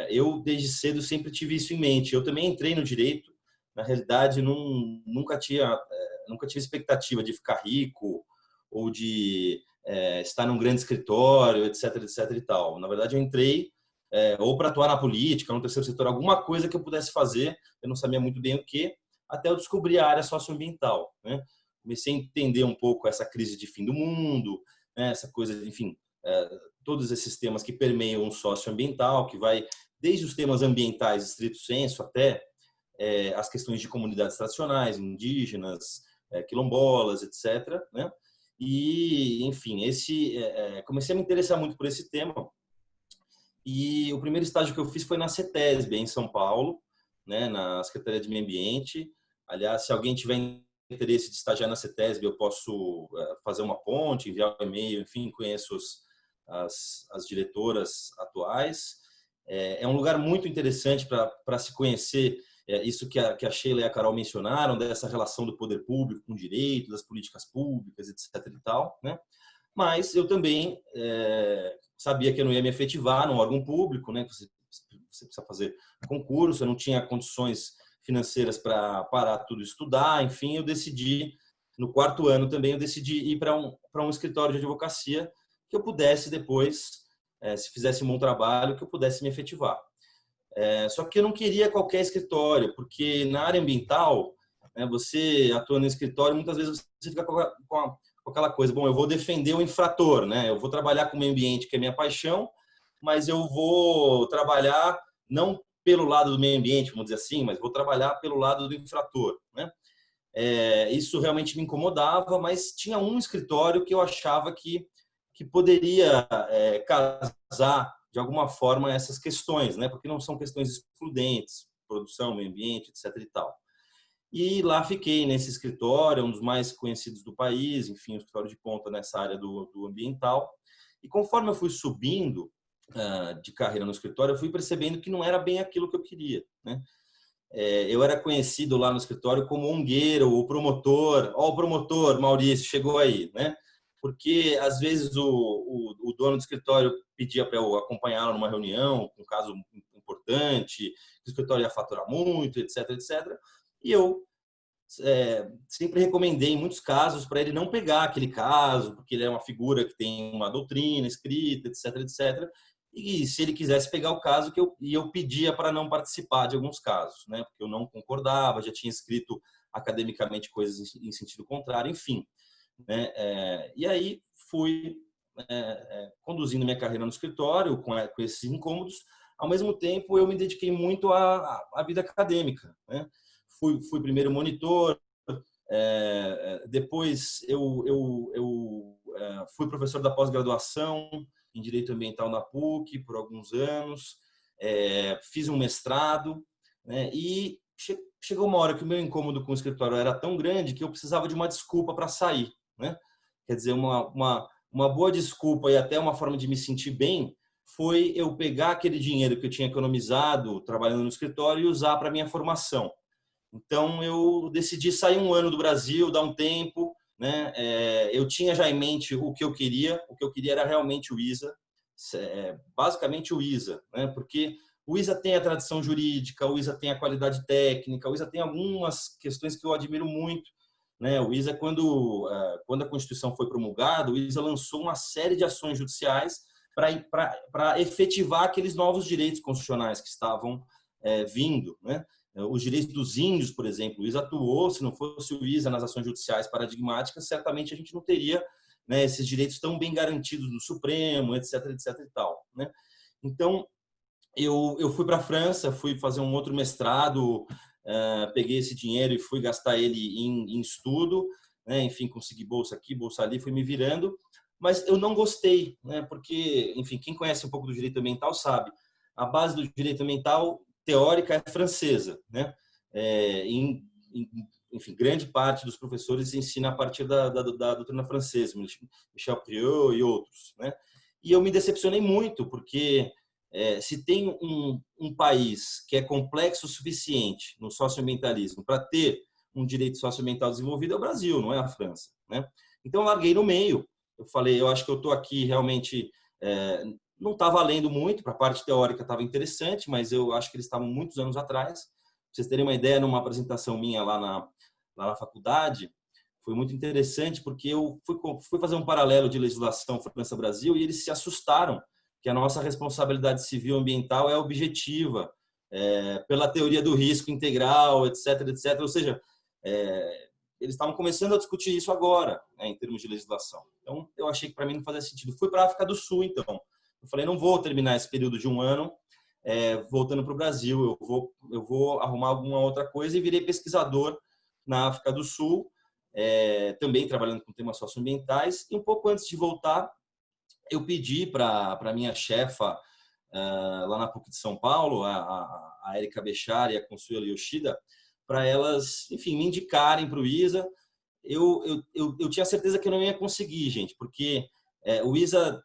Eu, desde cedo, sempre tive isso em mente. Eu também entrei no direito, na realidade, nunca tive expectativa de ficar rico ou de estar num grande escritório, etc. e tal. Na verdade, eu entrei ou para atuar na política, no terceiro setor, alguma coisa que eu pudesse fazer, eu não sabia muito bem o que, até eu descobri a área socioambiental, né? Comecei a entender um pouco essa crise de fim do mundo, né? Essa coisa, enfim, todos esses temas que permeiam o socioambiental, que vai desde os temas ambientais estrito sensu até as questões de comunidades tradicionais, indígenas, quilombolas, etc., né? E, enfim, comecei a me interessar muito por esse tema. E o primeiro estágio que eu fiz foi na CETESB, em São Paulo, né, na Secretaria de Meio Ambiente. Aliás, se alguém tiver interesse de estagiar na CETESB, eu posso fazer uma ponte, enviar um e-mail, enfim, conheço as diretoras atuais. É um lugar muito interessante para se conhecer isso que a Sheila e a Carol mencionaram, dessa relação do poder público com o direito, das políticas públicas, etc. e tal, né? Mas eu também sabia que eu não ia me efetivar num órgão público, né? Você precisa fazer concurso, eu não tinha condições financeiras para parar tudo e estudar, enfim, eu decidi, no quarto ano também, eu decidi ir para um escritório de advocacia que eu pudesse depois, se fizesse um bom trabalho, que eu pudesse me efetivar. Só que eu não queria qualquer escritório, porque na área ambiental, né, você atua no escritório, muitas vezes você fica com aquela coisa, bom, eu vou defender o infrator, né? Eu vou trabalhar com o meio ambiente, que é minha paixão, mas eu vou trabalhar não pelo lado do meio ambiente, vamos dizer assim, mas vou trabalhar pelo lado do infrator, né? Isso realmente me incomodava, mas tinha um escritório que eu achava que poderia casar de alguma forma essas questões, né? Porque não são questões excludentes, produção, meio ambiente, etc. e tal. E lá fiquei nesse escritório, um dos mais conhecidos do país, enfim, um escritório de ponta nessa área do ambiental. E conforme eu fui subindo de carreira no escritório, eu fui percebendo que não era bem aquilo que eu queria, né? Eu era conhecido lá no escritório como ongueiro, o promotor. Ó, o promotor, Maurício, chegou aí, né? Porque às vezes o dono do escritório pedia para eu acompanhá-lo numa reunião, com um caso importante, o escritório ia faturar muito, etc, etc. E eu sempre recomendei em muitos casos para ele não pegar aquele caso, porque ele é uma figura que tem uma doutrina escrita, etc, etc. E se ele quisesse pegar o caso, eu pedia para não participar de alguns casos, né? Porque eu não concordava, já tinha escrito academicamente coisas em sentido contrário, enfim, né? E aí fui conduzindo minha carreira no escritório com esses incômodos. Ao mesmo tempo, eu me dediquei muito à vida acadêmica, né? Fui primeiro monitor, depois eu fui professor da pós-graduação em Direito Ambiental na PUC por alguns anos, fiz um mestrado, né? E chegou uma hora que o meu incômodo com o escritório era tão grande que eu precisava de uma desculpa para sair, né? Quer dizer, uma boa desculpa e até uma forma de me sentir bem foi eu pegar aquele dinheiro que eu tinha economizado trabalhando no escritório e usar para minha formação. Então, eu decidi sair um ano do Brasil, dar um tempo, né? Eu tinha já em mente o que eu queria era realmente o ISA, basicamente o ISA, né? Porque o ISA tem a tradição jurídica, o ISA tem a qualidade técnica, o ISA tem algumas questões que eu admiro muito, né? O ISA, quando a Constituição foi promulgada, o ISA lançou uma série de ações judiciais para efetivar aqueles novos direitos constitucionais que estavam vindo, né? Os direitos dos índios, por exemplo, o ISA atuou. Se não fosse o ISA nas ações judiciais paradigmáticas, certamente a gente não teria, né, esses direitos tão bem garantidos no Supremo, etc, etc e tal, né? Então, eu fui para a França, fui fazer um outro mestrado, peguei esse dinheiro e fui gastar ele em estudo, né? Enfim, consegui bolsa aqui, bolsa ali, fui me virando, mas eu não gostei, né? Porque, enfim, quem conhece um pouco do direito ambiental sabe, a base do direito ambiental teórica é francesa, né? Enfim, grande parte dos professores ensina a partir da doutrina francesa, Michel Priot e outros, né? E eu me decepcionei muito, porque se tem um país que é complexo o suficiente no socioambientalismo para ter um direito socioambiental desenvolvido, é o Brasil, não é a França, né? Então eu larguei no meio. Eu falei, eu acho que eu estou aqui realmente... não está valendo muito, para a parte teórica estava interessante, mas eu acho que eles estavam muitos anos atrás. Pra vocês terem uma ideia, numa apresentação minha lá na faculdade, foi muito interessante, porque eu fui fazer um paralelo de legislação França-Brasil e eles se assustaram que a nossa responsabilidade civil ambiental é objetiva, pela teoria do risco integral, etc, etc. Ou seja, eles estavam começando a discutir isso agora, né, em termos de legislação. Então, eu achei que para mim não fazia sentido. Fui para a África do Sul, então. Eu falei, não vou terminar esse período de um ano voltando para o Brasil, eu vou arrumar alguma outra coisa, e virei pesquisador na África do Sul, também trabalhando com temas socioambientais. E um pouco antes de voltar, eu pedi para a minha chefa lá na PUC de São Paulo, a Érica Bechara e a Consuelo Yoshida, para elas, enfim, me indicarem para o ISA. Eu tinha certeza que eu não ia conseguir, gente, porque o ISA...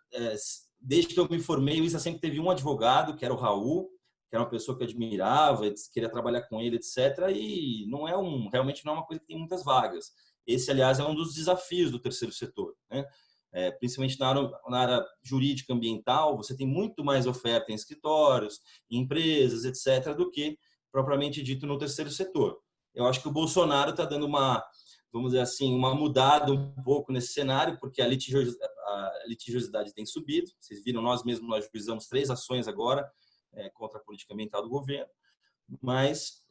Desde que eu me formei, o ISA sempre teve um advogado, que era o Raul, que era uma pessoa que eu admirava, queria trabalhar com ele, etc. E realmente não é uma coisa que tem muitas vagas. Esse, aliás, é um dos desafios do terceiro setor, né? Principalmente na área jurídica ambiental, você tem muito mais oferta em escritórios, em empresas, etc., do que propriamente dito no terceiro setor. Eu acho que o Bolsonaro está dando vamos dizer assim, uma mudada um pouco nesse cenário, porque a litigiosidade tem subido. Vocês viram, nós juizamos 3 ações agora contra a política ambiental do governo. Mas,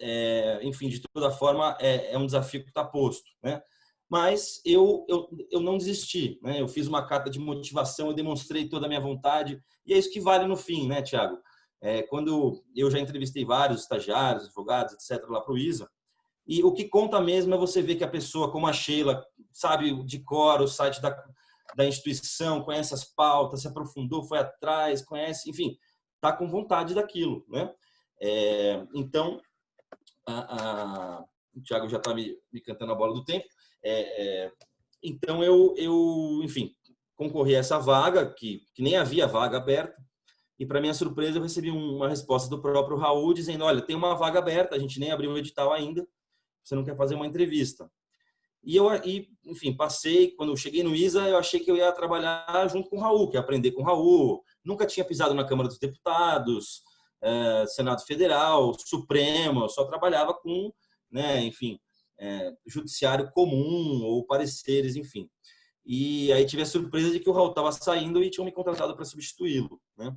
enfim, de toda forma, é um desafio que está posto, né? Mas eu não desisti, né? Eu fiz uma carta de motivação, eu demonstrei toda a minha vontade, e é isso que vale no fim, né, Tiago? Quando eu já entrevistei vários estagiários, advogados, etc., lá para o ISA, e o que conta mesmo é você ver que a pessoa, como a Sheila, sabe de cor o site da instituição, conhece as pautas, se aprofundou, foi atrás, conhece, enfim, está com vontade daquilo, né? Então, o Thiago já está me cantando a bola do tempo. Então, enfim, concorri a essa vaga, que nem havia vaga aberta, e, para minha surpresa, eu recebi uma resposta do próprio Raul dizendo: olha, tem uma vaga aberta, a gente nem abriu o edital ainda, você não quer fazer uma entrevista? E enfim, passei. Quando eu cheguei no ISA, eu achei que eu ia trabalhar junto com o Raul, que ia aprender com o Raul. Nunca tinha pisado na Câmara dos Deputados, Senado Federal, Supremo, eu só trabalhava com, né, enfim, judiciário comum ou pareceres, enfim. E aí tive a surpresa de que o Raul estava saindo e tinham me contratado para substituí-lo, né?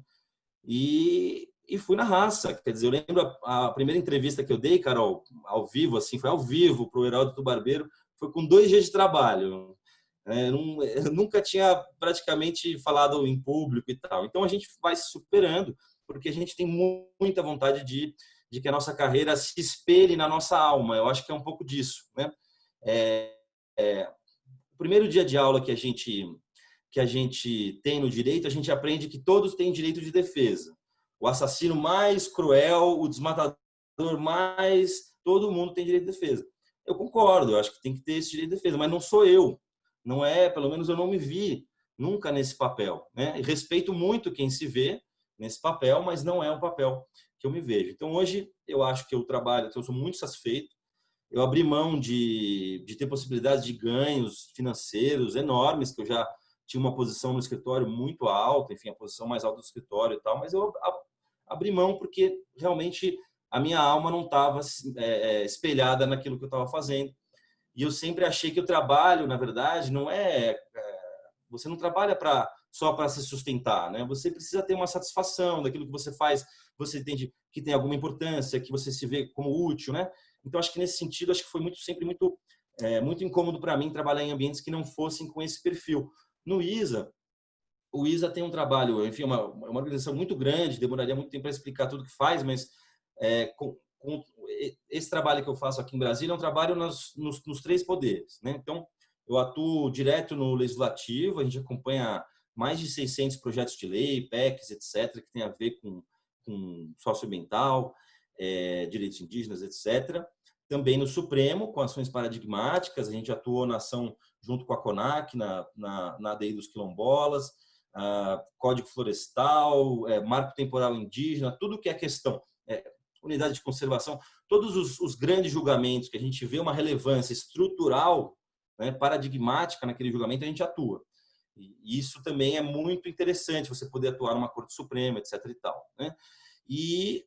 E fui na raça. Quer dizer, eu lembro a primeira entrevista que eu dei, Carol, ao vivo, assim, foi ao vivo para o Heródoto Barbeiro, foi com 2 dias de trabalho. Eu nunca tinha praticamente falado em público e tal. Então a gente vai se superando, porque a gente tem muita vontade de que a nossa carreira se espelhe na nossa alma. Eu acho que é um pouco disso, né? O primeiro dia de aula que a gente tem no direito, a gente aprende que todos têm direito de defesa. O assassino mais cruel, o desmatador mais... Todo mundo tem direito de defesa. Eu concordo, eu acho que tem que ter esse direito de defesa, mas não sou eu. Não é, pelo menos eu não me vi nunca nesse papel, né? E respeito muito quem se vê nesse papel, mas não é um papel que eu me vejo. Então, hoje, eu acho que eu trabalho, que eu sou muito satisfeito. Eu abri mão de ter possibilidades de ganhos financeiros enormes, que eu já tinha uma posição no escritório muito alta, enfim, a posição mais alta do escritório e tal, mas eu abri mão porque realmente a minha alma não estava espelhada naquilo que eu estava fazendo. E eu sempre achei que o trabalho, na verdade, não você não trabalha só para se sustentar, né? Você precisa ter uma satisfação daquilo que você faz, você entende que tem alguma importância, que você se vê como útil, né? Então, acho que nesse sentido, acho que foi sempre muito incômodo para mim trabalhar em ambientes que não fossem com esse perfil. No ISA, o ISA tem um trabalho, enfim, uma organização muito grande, demoraria muito tempo para explicar tudo que faz, mas com esse trabalho que eu faço aqui em Brasília é um trabalho nos 3 poderes, né? Então, eu atuo direto no legislativo, a gente acompanha mais de 600 projetos de lei, PECs, etc., que tem a ver com socioambiental, direitos indígenas, etc. Também no Supremo, com ações paradigmáticas, a gente atuou na ação junto com a CONAC, na ADI dos quilombolas, Código Florestal, Marco Temporal Indígena, tudo que é questão, unidade de conservação, todos os grandes julgamentos que a gente vê uma relevância estrutural, né, paradigmática naquele julgamento, a gente atua. E isso também é muito interessante, você poder atuar numa Corte Suprema, etc. e tal, né? E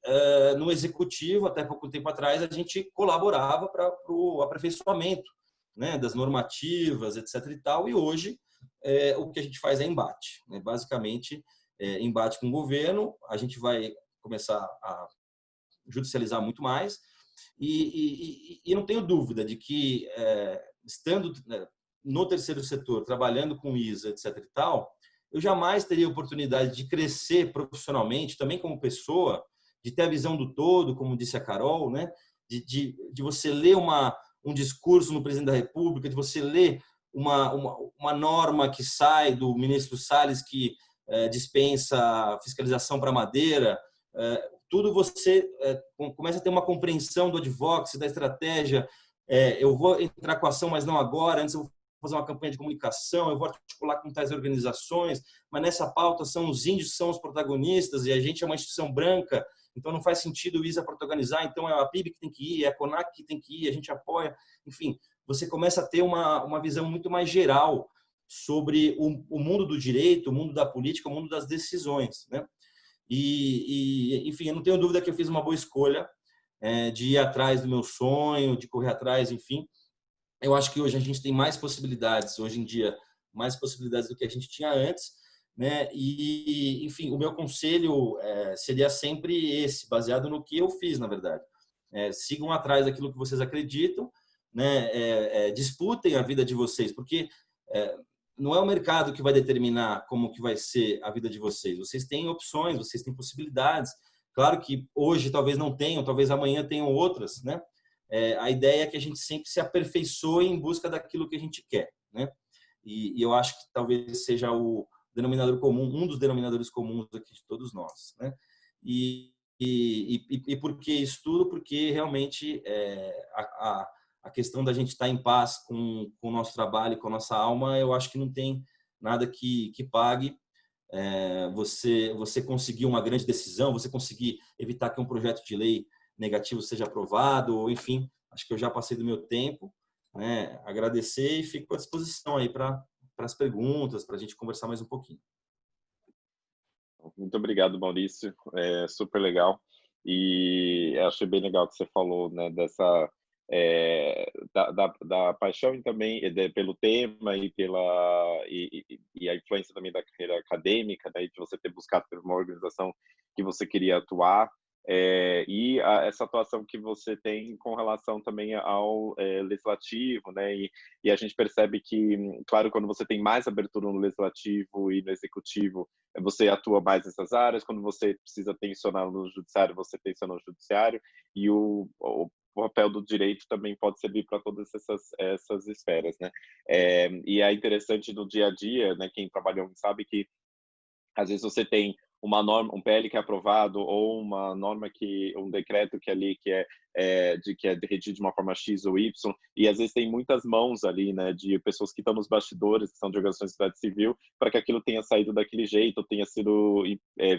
no Executivo, até pouco tempo atrás, a gente colaborava para o aperfeiçoamento, né, das normativas, etc. e tal, e hoje o que a gente faz é embate, né? Basicamente, embate com o governo, a gente vai começar a judicializar muito mais, e não tenho dúvida de que, estando no terceiro setor, trabalhando com ISA, etc. e tal, eu jamais teria oportunidade de crescer profissionalmente, também como pessoa, de ter a visão do todo, como disse a Carol, né? de você ler um discurso no presidente da República, de você ler uma norma que sai do ministro Salles que dispensa fiscalização para madeira, tudo você começa a ter uma compreensão do advocacy, da estratégia. Eu vou entrar com a ação, mas não agora, antes eu vou fazer uma campanha de comunicação, eu vou articular com tais organizações, mas nessa pauta são os índios que são os protagonistas e a gente é uma instituição branca, então não faz sentido o ISA protagonizar, então é a PIB que tem que ir, é a CONAC que tem que ir, a gente apoia. Enfim, você começa a ter uma visão muito mais geral sobre o mundo do direito, o mundo da política, o mundo das decisões, né? Enfim, eu não tenho dúvida que eu fiz uma boa escolha de ir atrás do meu sonho, de correr atrás, enfim. Eu acho que hoje a gente tem mais possibilidades, hoje em dia, mais possibilidades do que a gente tinha antes, né? E, enfim, o meu conselho seria sempre esse, baseado no que eu fiz, na verdade. Sigam atrás daquilo que vocês acreditam, né? Disputem a vida de vocês, porque não é o mercado que vai determinar como que vai ser a vida de vocês. Vocês têm opções, vocês têm possibilidades. Claro que hoje talvez não tenham, talvez amanhã tenham outras, né? A ideia é que a gente sempre se aperfeiçoe em busca daquilo que a gente quer, né? E eu acho que talvez seja o denominador comum, um dos denominadores comuns aqui de todos nós, né? E por que isso tudo? Porque realmente a questão da gente estar em paz com o nosso trabalho, com a nossa alma, eu acho que não tem nada que pague. Você conseguir uma grande decisão, você conseguir evitar que um projeto de lei negativo seja aprovado, ou enfim, acho que eu já passei do meu tempo, né? Agradecer e fico à disposição aí para as perguntas, para a gente conversar mais um pouquinho. Muito obrigado, Maurício. É super legal. E eu achei bem legal que você falou, né, dessa da paixão e também pelo tema e e a influência também da carreira acadêmica, né, de você ter buscado por uma organização que você queria atuar. Essa atuação que você tem com relação também ao legislativo, né? E a gente percebe que, claro, quando você tem mais abertura no legislativo e no executivo, você atua mais nessas áreas. Quando você precisa tensionar no judiciário, você tensiona no judiciário. E o papel do direito também pode servir para todas essas esferas, né? E é interessante no dia a dia, né? Quem trabalhou sabe que às vezes você tem uma norma, um PL que é aprovado, ou uma norma um decreto que ali que é redigido de uma forma X ou Y, e às vezes tem muitas mãos ali, né, de pessoas que estão nos bastidores, que são de organizações de sociedade civil, para que aquilo tenha saído daquele jeito, tenha sido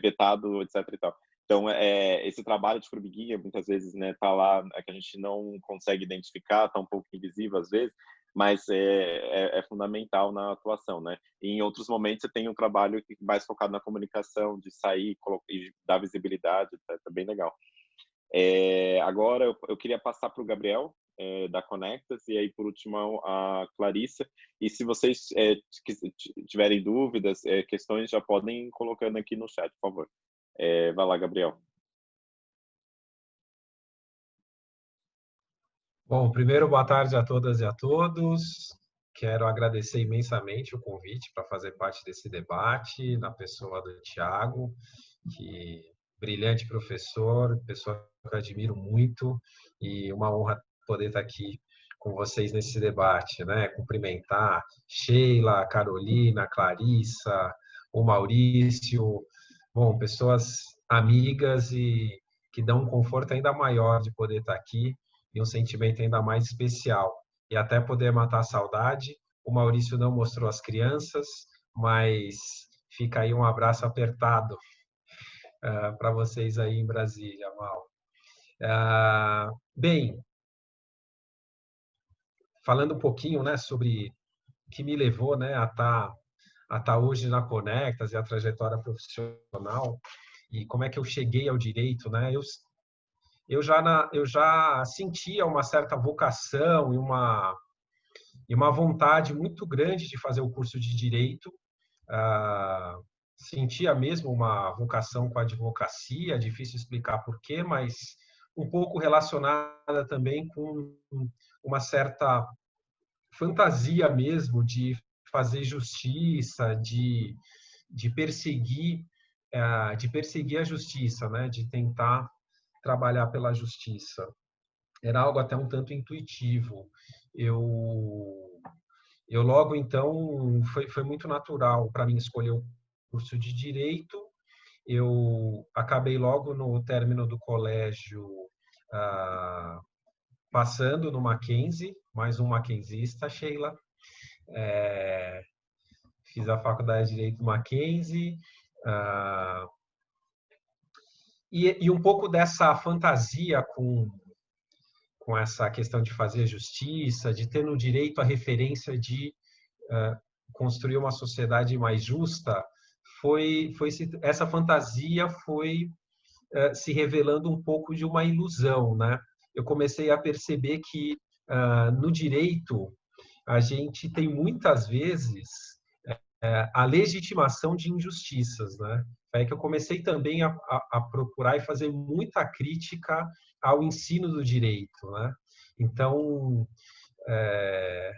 vetado, etc. e tal. Então, esse trabalho de formiguinha, muitas vezes, né, tá lá, que a gente não consegue identificar, tá um pouco invisível às vezes, mas é fundamental na atuação, né? E em outros momentos você tem um trabalho mais focado na comunicação, de sair e dar visibilidade, tá bem legal. Agora eu queria passar para o Gabriel, da Conectas, e aí por último a Clarissa. E se vocês tiverem dúvidas, questões, já podem ir colocando aqui no chat, por favor. Vai lá, Gabriel. Bom, primeiro, boa tarde a todas e a todos. Quero agradecer imensamente o convite para fazer parte desse debate, na pessoa do Thiago, que brilhante professor, pessoa que eu admiro muito, e uma honra poder estar aqui com vocês nesse debate, né? Cumprimentar Sheila, Carolina, Clarissa, o Maurício, bom, pessoas amigas e que dão um conforto ainda maior de poder estar aqui e um sentimento ainda mais especial. E até poder matar a saudade. O Maurício não mostrou as crianças, mas fica aí um abraço apertado para vocês aí em Brasília, Mal. Bem, falando um pouquinho, né, sobre o que me levou, né, a estar hoje na Conectas e a trajetória profissional e como é que eu cheguei ao direito, né? Eu já sentia uma certa vocação e uma vontade muito grande de fazer o curso de Direito. Sentia mesmo uma vocação com a advocacia, difícil explicar por quê, mas um pouco relacionada também com uma certa fantasia mesmo de fazer justiça, de perseguir a justiça, né? De tentar trabalhar pela justiça. Era algo até um tanto intuitivo. Eu logo, então, foi muito natural para mim escolher o curso de Direito. Eu acabei logo no término do colégio passando no Mackenzie, mais um mackenzista, Sheila. Fiz a faculdade de Direito Mackenzie. E um pouco dessa fantasia com essa questão de fazer justiça, de ter no direito a referência de construir uma sociedade mais justa, essa fantasia foi se revelando um pouco de uma ilusão, né? Eu comecei a perceber que no direito a gente tem muitas vezes a legitimação de injustiças, né? É que eu comecei também a procurar e fazer muita crítica ao ensino do direito, né? Então,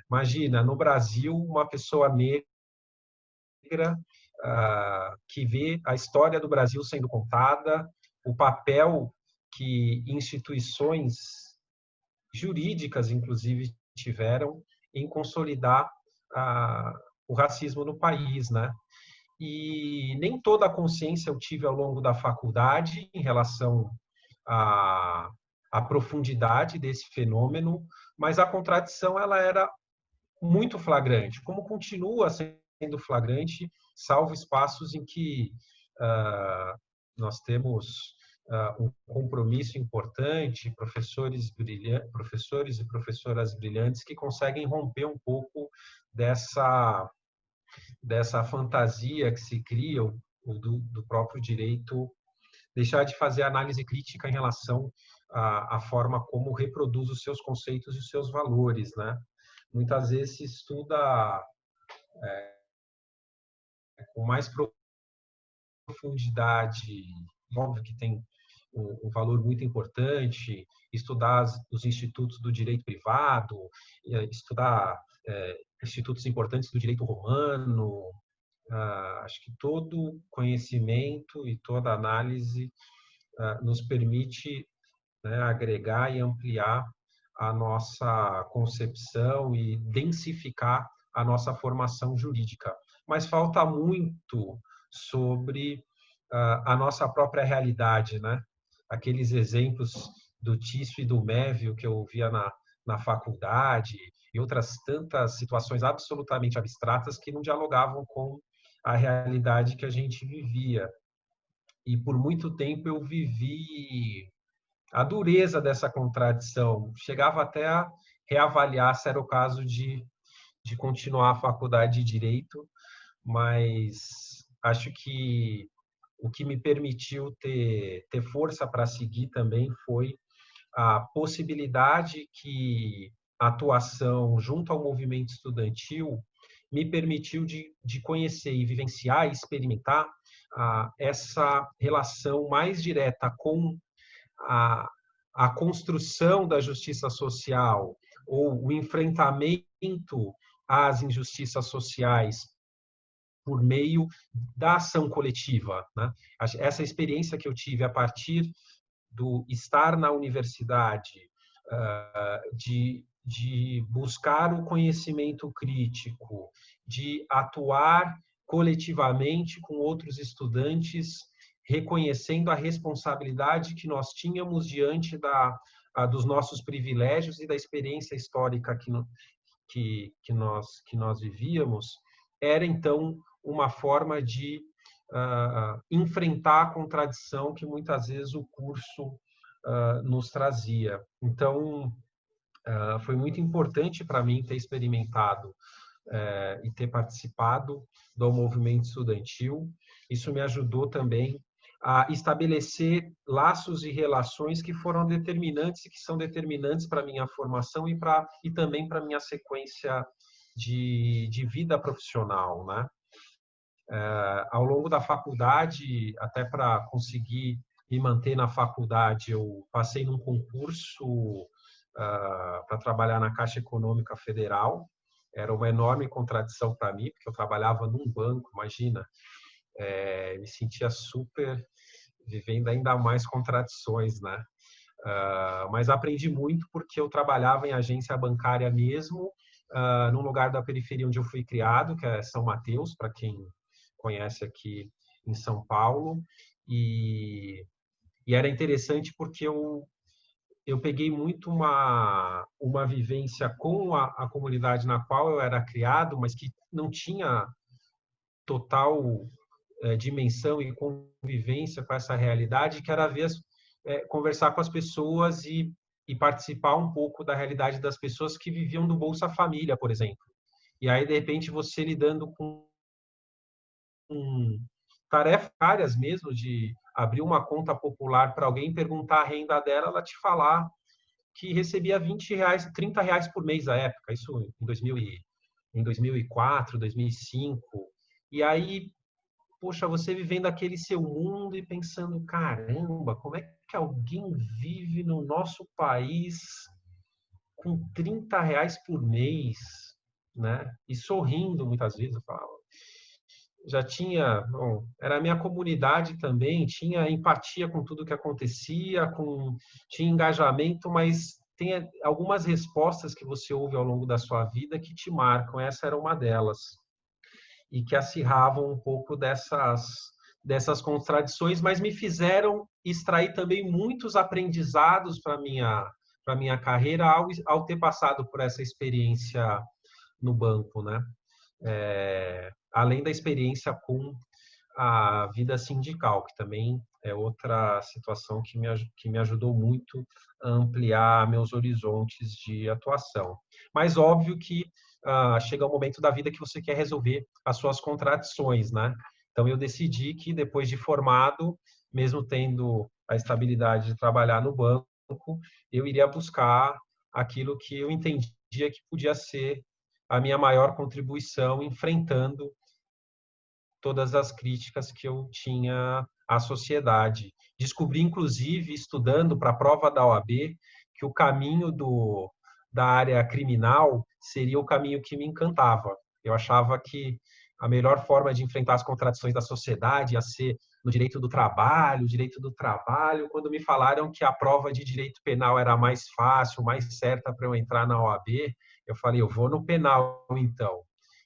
imagina, no Brasil, uma pessoa negra que vê a história do Brasil sendo contada, o papel que instituições jurídicas, inclusive, tiveram em consolidar o racismo no país, né? E nem toda a consciência eu tive ao longo da faculdade em relação à profundidade desse fenômeno, mas a contradição ela era muito flagrante, como continua sendo flagrante, salvo espaços em que nós temos um compromisso importante, professores e professoras brilhantes que conseguem romper um pouco dessa fantasia que se cria do próprio direito, deixar de fazer análise crítica em relação à forma como reproduz os seus conceitos e os seus valores, né? Muitas vezes se estuda com mais profundidade, óbvio que tem um valor muito importante, estudar os institutos do direito privado, estudar institutos importantes do direito romano. Acho que todo conhecimento e toda análise nos permite, né, agregar e ampliar a nossa concepção e densificar a nossa formação jurídica. Mas falta muito sobre a nossa própria realidade, né? Aqueles exemplos do Tício e do Mévio que eu via na faculdade e outras tantas situações absolutamente abstratas que não dialogavam com a realidade que a gente vivia. E por muito tempo eu vivi a dureza dessa contradição. Chegava até a reavaliar se era o caso de continuar a faculdade de Direito, mas acho que o que me permitiu ter força para seguir também foi a possibilidade que a atuação junto ao movimento estudantil me permitiu de conhecer e vivenciar e experimentar essa relação mais direta com a construção da justiça social ou o enfrentamento às injustiças sociais por meio da ação coletiva, né? Essa experiência que eu tive a partir do estar na universidade, de buscar o conhecimento crítico, de atuar coletivamente com outros estudantes, reconhecendo a responsabilidade que nós tínhamos diante dos nossos privilégios e da experiência histórica que nós vivíamos, era então uma forma de enfrentar a contradição que muitas vezes o curso nos trazia. Então, foi muito importante para mim ter experimentado e ter participado do movimento estudantil. Isso me ajudou também a estabelecer laços e relações que foram determinantes e que são determinantes para a minha formação e também para a minha sequência de vida profissional, né? Ao longo da faculdade, até para conseguir me manter na faculdade, eu passei num concurso para trabalhar na Caixa Econômica Federal. Era uma enorme contradição para mim, porque eu trabalhava num banco, imagina. Me sentia super vivendo ainda mais contradições, né? Mas aprendi muito porque eu trabalhava em agência bancária mesmo, num lugar da periferia onde eu fui criado, que é São Mateus, para quem conhece aqui em São Paulo. E era interessante porque eu peguei muito uma vivência com a comunidade na qual eu era criado, mas que não tinha total dimensão e convivência com essa realidade, que era conversar com as pessoas e participar um pouco da realidade das pessoas que viviam do Bolsa Família, por exemplo. E aí, de repente, você lidando com tarefas várias mesmo, de abrir uma conta popular para alguém, perguntar a renda dela, ela te falar que recebia R$20, R$30 por mês à época, isso em 2004, 2005. E aí, poxa, você vivendo aquele seu mundo e pensando, caramba, como é que alguém vive no nosso país com R$30 por mês, né? E sorrindo muitas vezes, eu falava. Já tinha, era a minha comunidade também, tinha empatia com tudo que acontecia, tinha engajamento, mas tem algumas respostas que você ouve ao longo da sua vida que te marcam. Essa era uma delas. E que acirravam um pouco dessas contradições, mas me fizeram extrair também muitos aprendizados para minha para minha carreira ao ter passado por essa experiência no banco, né? Além da experiência com a vida sindical, que também é outra situação que me ajudou muito a ampliar meus horizontes de atuação. Mas óbvio que chega um momento da vida que você quer resolver as suas contradições, né? Então eu decidi que depois de formado, mesmo tendo a estabilidade de trabalhar no banco, eu iria buscar aquilo que eu entendia que podia ser a minha maior contribuição, enfrentando todas as críticas que eu tinha à sociedade. Descobri, inclusive, estudando para a prova da OAB, que o caminho da área criminal seria o caminho que me encantava. Eu achava que a melhor forma de enfrentar as contradições da sociedade ia ser no direito do trabalho, quando me falaram que a prova de direito penal era mais fácil, mais certa para eu entrar na OAB, eu falei, eu vou no penal, então.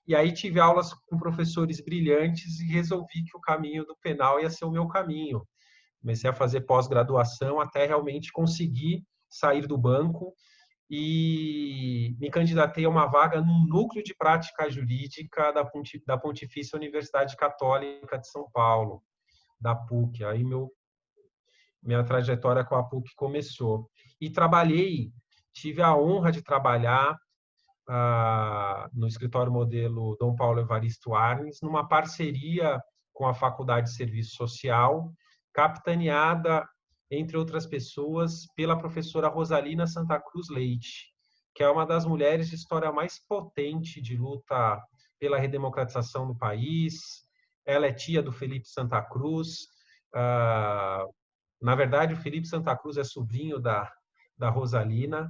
E aí tive aulas com professores brilhantes e resolvi que o caminho do penal ia ser o meu caminho. Comecei a fazer pós-graduação até realmente conseguir sair do banco e me candidatei a uma vaga no núcleo de prática jurídica da Pontifícia Universidade Católica de São Paulo, da PUC. Aí minha trajetória com a PUC começou. E tive a honra de trabalhar no escritório modelo Dom Paulo Evaristo Arnes, numa parceria com a Faculdade de Serviço Social, capitaneada, entre outras pessoas, pela professora Rosalina Santa Cruz Leite, que é uma das mulheres de história mais potente de luta pela redemocratização do país. Ela é tia do Felipe Santa Cruz. Na verdade, o Felipe Santa Cruz é sobrinho da Rosalina.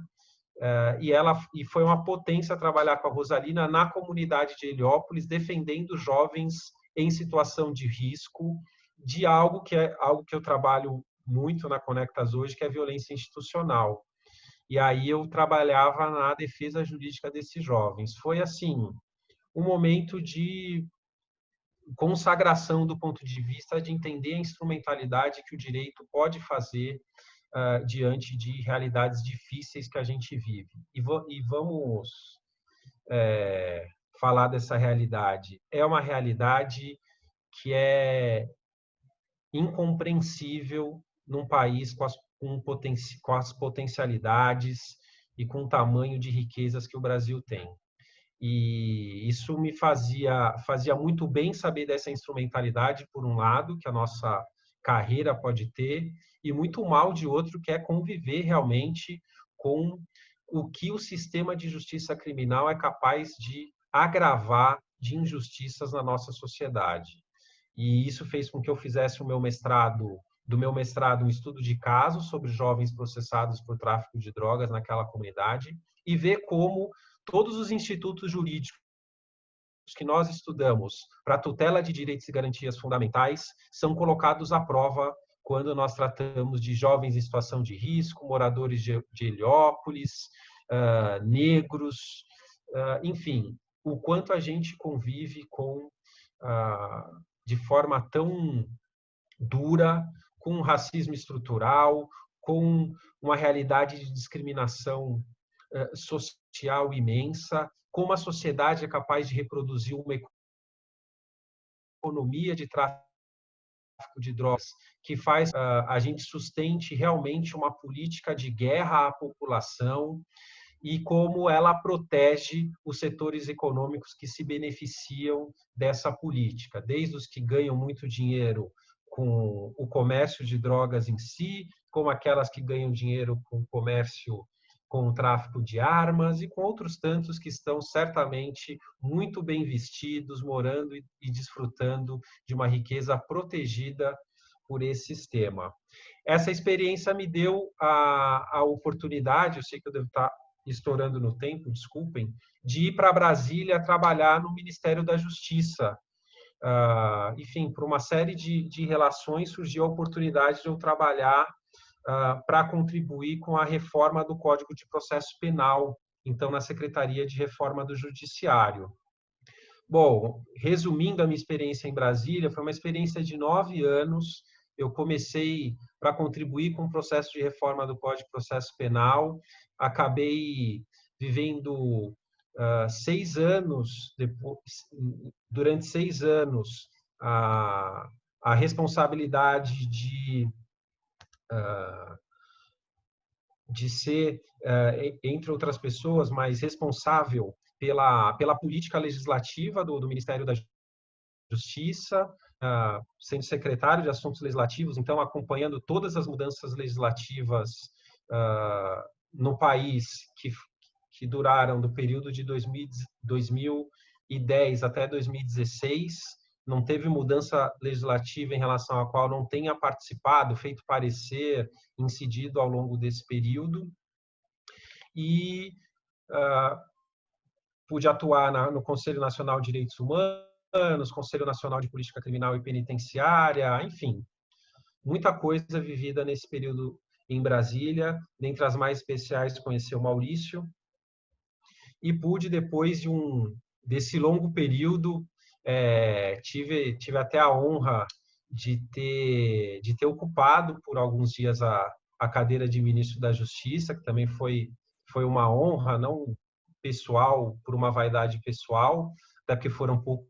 E foi uma potência trabalhar com a Rosalina na comunidade de Heliópolis, defendendo jovens em situação de risco, de algo que eu trabalho muito na Conectas hoje, que é a violência institucional. E aí eu trabalhava na defesa jurídica desses jovens. Foi, assim, um momento de consagração do ponto de vista de entender a instrumentalidade que o direito pode fazer diante de realidades difíceis que a gente vive. E vamos falar dessa realidade. É uma realidade que é incompreensível num país com as potencialidades e com o tamanho de riquezas que o Brasil tem. E isso me fazia muito bem saber dessa instrumentalidade, por um lado, que a nossa carreira pode ter, e muito mal de outro, que é conviver realmente com o que o sistema de justiça criminal é capaz de agravar de injustiças na nossa sociedade. E isso fez com que eu fizesse do meu mestrado um estudo de casos sobre jovens processados por tráfico de drogas naquela comunidade e ver como todos os institutos jurídicos que nós estudamos para a tutela de direitos e garantias fundamentais são colocados à prova quando nós tratamos de jovens em situação de risco, moradores de Heliópolis, negros, enfim, o quanto a gente convive de forma tão dura com racismo estrutural, com uma realidade de discriminação social imensa, como a sociedade é capaz de reproduzir uma economia de tráfico de drogas que faz a gente sustente realmente uma política de guerra à população e como ela protege os setores econômicos que se beneficiam dessa política, desde os que ganham muito dinheiro com o comércio de drogas em si, como aquelas que ganham dinheiro com o comércio com o tráfico de armas e com outros tantos que estão certamente muito bem vestidos, morando e desfrutando de uma riqueza protegida por esse sistema. Essa experiência me deu a oportunidade, eu sei que eu devo estar estourando no tempo, desculpem, de ir para Brasília trabalhar no Ministério da Justiça. Enfim, por uma série de relações surgiu a oportunidade de eu trabalhar para contribuir com a reforma do Código de Processo Penal, então na Secretaria de Reforma do Judiciário. Bom, resumindo a minha experiência em Brasília, foi uma experiência de 9 anos eu comecei para contribuir com o processo de reforma do Código de Processo Penal, acabei vivendo 6 anos, durante 6 anos, a responsabilidade de ser, entre outras pessoas, mas responsável pela política legislativa do Ministério da Justiça, sendo secretário de Assuntos Legislativos, então acompanhando todas as mudanças legislativas no país que duraram do período de 2010 até 2016. Não teve mudança legislativa em relação à qual não tenha participado, feito parecer, incidido ao longo desse período. E pude atuar no Conselho Nacional de Direitos Humanos, Conselho Nacional de Política Criminal e Penitenciária, enfim, muita coisa vivida nesse período em Brasília. Dentre as mais especiais, conhecer o Maurício. E pude, depois desse longo período, tive até a honra de ter ocupado por alguns dias a cadeira de ministro da Justiça, que também foi uma honra, não pessoal, por uma vaidade pessoal, até porque foram poucos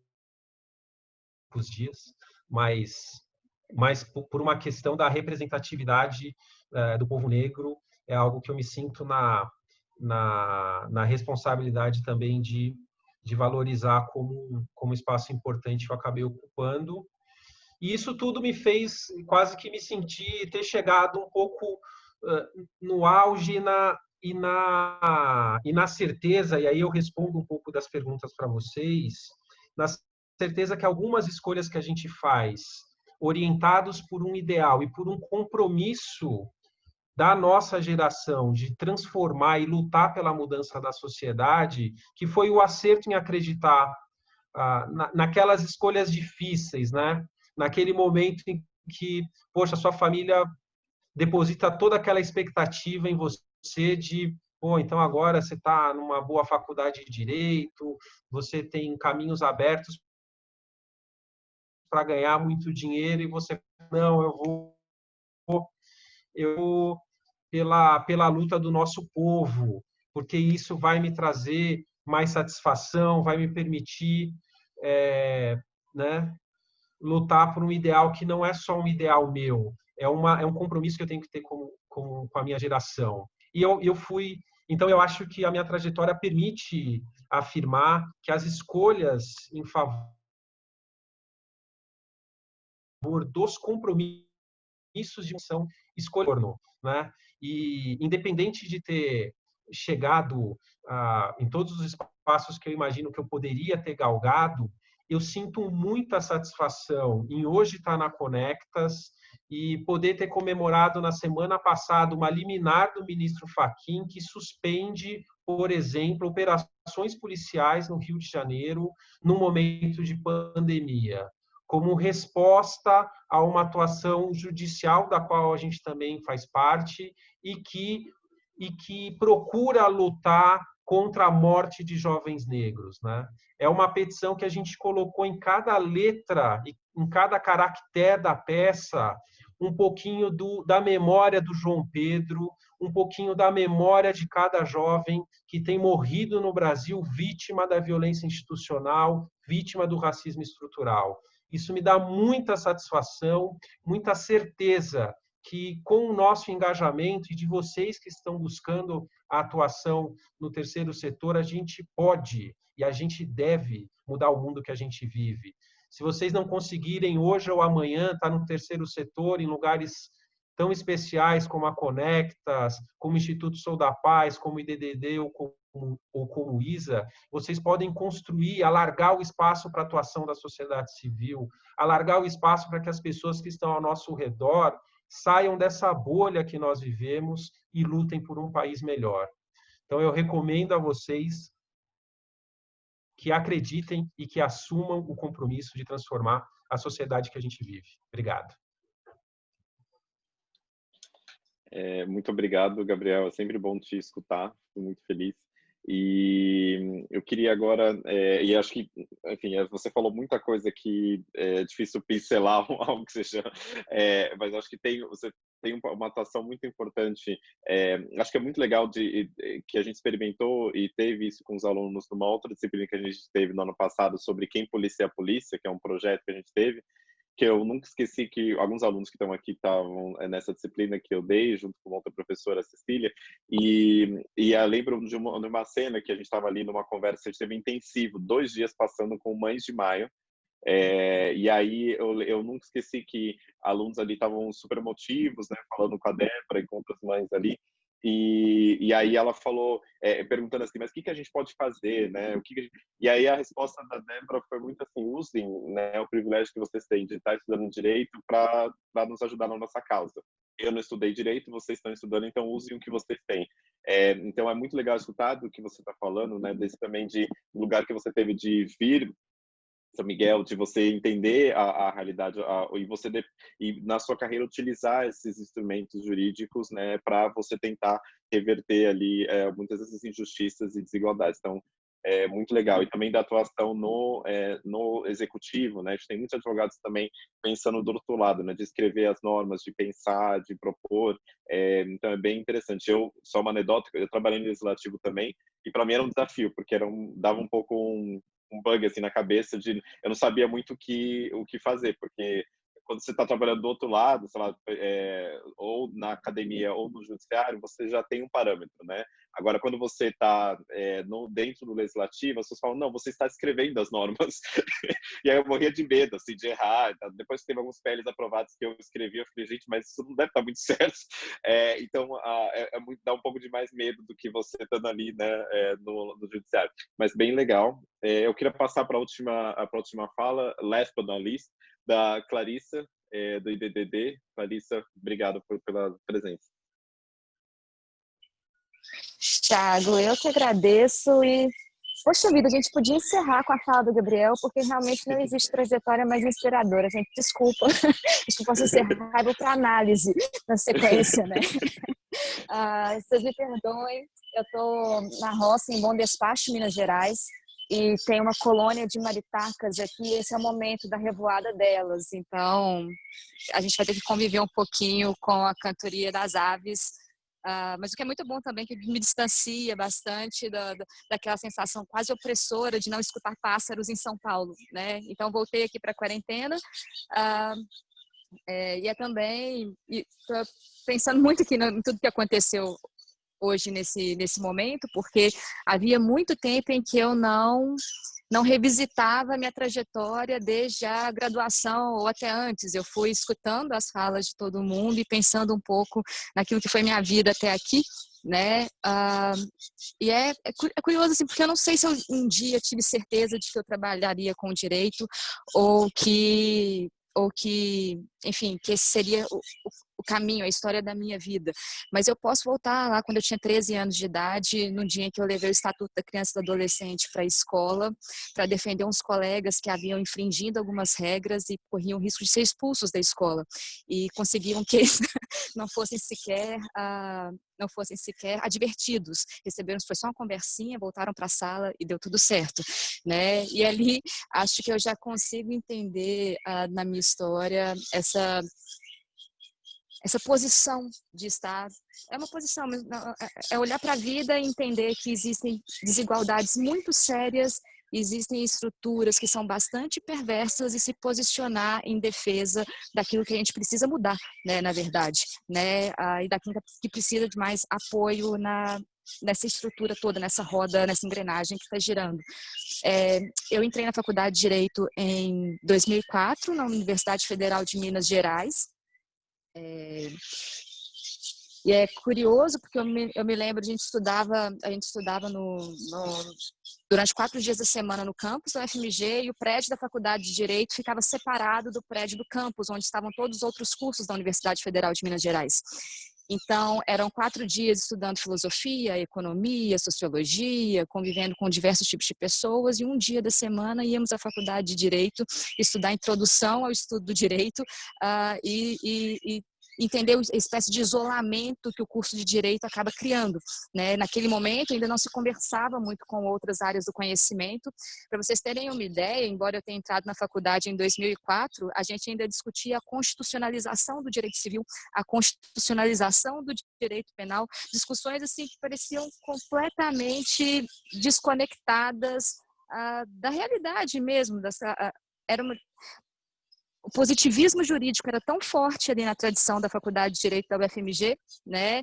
dias, mas por uma questão da representatividade do povo negro, é algo que eu me sinto na responsabilidade também de valorizar como espaço importante que eu acabei ocupando. E isso tudo me fez quase que me sentir, ter chegado um pouco no auge e na certeza, e aí eu respondo um pouco das perguntas para vocês, na certeza que algumas escolhas que a gente faz, orientados por um ideal e por um compromisso da nossa geração de transformar e lutar pela mudança da sociedade, que foi o acerto em acreditar naquelas escolhas difíceis, né? Naquele momento em que, poxa, sua família deposita toda aquela expectativa em você de, pô, então agora você está numa boa faculdade de Direito, você tem caminhos abertos para ganhar muito dinheiro e você, não, eu pela luta do nosso povo, porque isso vai me trazer mais satisfação, vai me permitir né, lutar por um ideal que não é só um ideal meu, é um compromisso que eu tenho que ter com a minha geração. E eu fui... Então, eu acho que a minha trajetória permite afirmar que as escolhas em favor dos compromissos de são escolha, né? E independente de ter chegado em todos os espaços que eu imagino que eu poderia ter galgado, eu sinto muita satisfação em hoje estar na Conectas e poder ter comemorado na semana passada uma liminar do ministro Fachin que suspende, por exemplo, operações policiais no Rio de Janeiro no momento de pandemia, como resposta a uma atuação judicial da qual a gente também faz parte e que procura lutar contra a morte de jovens negros, né? É uma petição que a gente colocou em cada letra, em cada caractere da peça, um pouquinho da memória do João Pedro, um pouquinho da memória de cada jovem que tem morrido no Brasil vítima da violência institucional, vítima do racismo estrutural. Isso me dá muita satisfação, muita certeza que com o nosso engajamento e de vocês que estão buscando a atuação no terceiro setor, a gente pode e a gente deve mudar o mundo que a gente vive. Se vocês não conseguirem hoje ou amanhã estar no terceiro setor, em lugares tão especiais como a Conectas, como o Instituto Sou da Paz, como o IDDD ou como o ISA, vocês podem construir, alargar o espaço para a atuação da sociedade civil, alargar o espaço para que as pessoas que estão ao nosso redor saiam dessa bolha que nós vivemos e lutem por um país melhor. Então, eu recomendo a vocês que acreditem e que assumam o compromisso de transformar a sociedade que a gente vive. Obrigado. Muito obrigado, Gabriel. É sempre bom te escutar. Fico muito feliz. E eu queria agora, e acho que, enfim, você falou muita coisa que é difícil pincelar algo que seja, mas acho que você tem uma atuação muito importante. Acho que é muito legal que a gente experimentou e teve isso com os alunos numa outra disciplina que a gente teve no ano passado sobre quem policia a polícia, que é um projeto que a gente teve, que eu nunca esqueci que alguns alunos que estão aqui estavam nessa disciplina que eu dei, junto com outra professora, a Cecília, e eu lembro de uma cena que a gente estava ali numa conversa, a gente teve intensivo, 2 dias passando com Mães de Maio, e aí eu nunca esqueci que alunos ali estavam super emotivos, né, falando com a Débora e com outras mães ali, e aí ela falou, perguntando assim, mas o que a gente pode fazer, né? E aí a resposta da Débora foi muito assim, usem, né, o privilégio que vocês têm de estar estudando direito para nos ajudar na nossa causa. Eu não estudei direito, vocês estão estudando, então usem o que vocês têm. Então é muito legal escutar do que você está falando, né? Desse também de lugar que você teve de vir, São Miguel, de você entender a realidade e na sua carreira utilizar esses instrumentos jurídicos, né, para você tentar reverter ali muitas dessas injustiças e desigualdades. Então, é muito legal. E também da atuação no executivo, né? A gente tem muitos advogados também pensando do outro lado, né? De escrever as normas, de pensar, de propor. Então, é bem interessante. Só uma anedota, eu trabalhei no legislativo também, e para mim era um desafio, porque dava um pouco um bug assim na cabeça de eu não sabia muito o que fazer, porque quando você está trabalhando do outro lado, sei lá, ou na academia ou no judiciário, você já tem um parâmetro, né? Agora, quando você está dentro do legislativo, as pessoas falam, não, você está escrevendo as normas. E aí eu morria de medo, assim, de errar. Depois que teve alguns PLs aprovados que eu escrevi, eu falei, gente, mas isso não deve estar muito certo. Então, dá um pouco de mais medo do que você estando ali, né, no judiciário. Mas bem legal. Eu queria passar para a última fala, last but not least, da Clarissa, do IDDD. Clarissa, obrigado pela presença. Thiago, eu que agradeço e, poxa vida, a gente podia encerrar com a fala do Gabriel, porque realmente não existe trajetória mais inspiradora, gente, desculpa, acho que posso encerrar e vou para análise na sequência, né? Vocês me perdoem, eu estou na roça, em Bom Despacho, Minas Gerais, e tem uma colônia de maritacas aqui, esse é o momento da revoada delas, então a gente vai ter que conviver um pouquinho com a cantoria das aves, mas o que é muito bom também, que me distancia bastante daquela sensação quase opressora de não escutar pássaros em São Paulo, né? Então voltei aqui para a quarentena, e é também, estou pensando muito aqui em tudo que aconteceu hoje nesse momento, porque havia muito tempo em que eu não revisitava a minha trajetória desde a graduação ou até antes. Eu fui escutando as falas de todo mundo e pensando um pouco naquilo que foi minha vida até aqui, né? E é curioso, assim, porque eu não sei se eu um dia tive certeza de que eu trabalharia com direito ou que enfim, que esse seria o caminho, a história da minha vida. Mas eu posso voltar lá quando eu tinha 13 anos de idade, no dia em que eu levei o Estatuto da Criança e do Adolescente para a escola, para defender uns colegas que haviam infringido algumas regras e corriam o risco de ser expulsos da escola. E conseguiam que eles não fossem sequer advertidos. Receberam, foi só uma conversinha, voltaram para a sala e deu tudo certo, né? E ali acho que eu já consigo entender na minha história essa posição de estar, é uma posição, é olhar para a vida e entender que existem desigualdades muito sérias, existem estruturas que são bastante perversas e se posicionar em defesa daquilo que a gente precisa mudar, né, na verdade, né, e daquilo que precisa de mais apoio nessa estrutura toda, nessa roda, nessa engrenagem que está girando. Eu entrei na Faculdade de Direito em 2004, na Universidade Federal de Minas Gerais, e é curioso porque eu me lembro, a gente estudava durante 4 dias da semana no campus da UFMG, e o prédio da Faculdade de Direito ficava separado do prédio do campus, onde estavam todos os outros cursos da Universidade Federal de Minas Gerais. Então, eram 4 dias estudando filosofia, economia, sociologia, convivendo com diversos tipos de pessoas, e um dia da semana íamos à Faculdade de Direito estudar a introdução ao estudo do direito e entender a espécie de isolamento que o curso de Direito acaba criando, né? Naquele momento ainda não se conversava muito com outras áreas do conhecimento. Para vocês terem uma ideia, embora eu tenha entrado na faculdade em 2004, a gente ainda discutia a constitucionalização do direito civil, a constitucionalização do direito penal, discussões assim que pareciam completamente desconectadas da realidade mesmo. Era uma, o positivismo jurídico era tão forte ali na tradição da Faculdade de Direito da UFMG, né,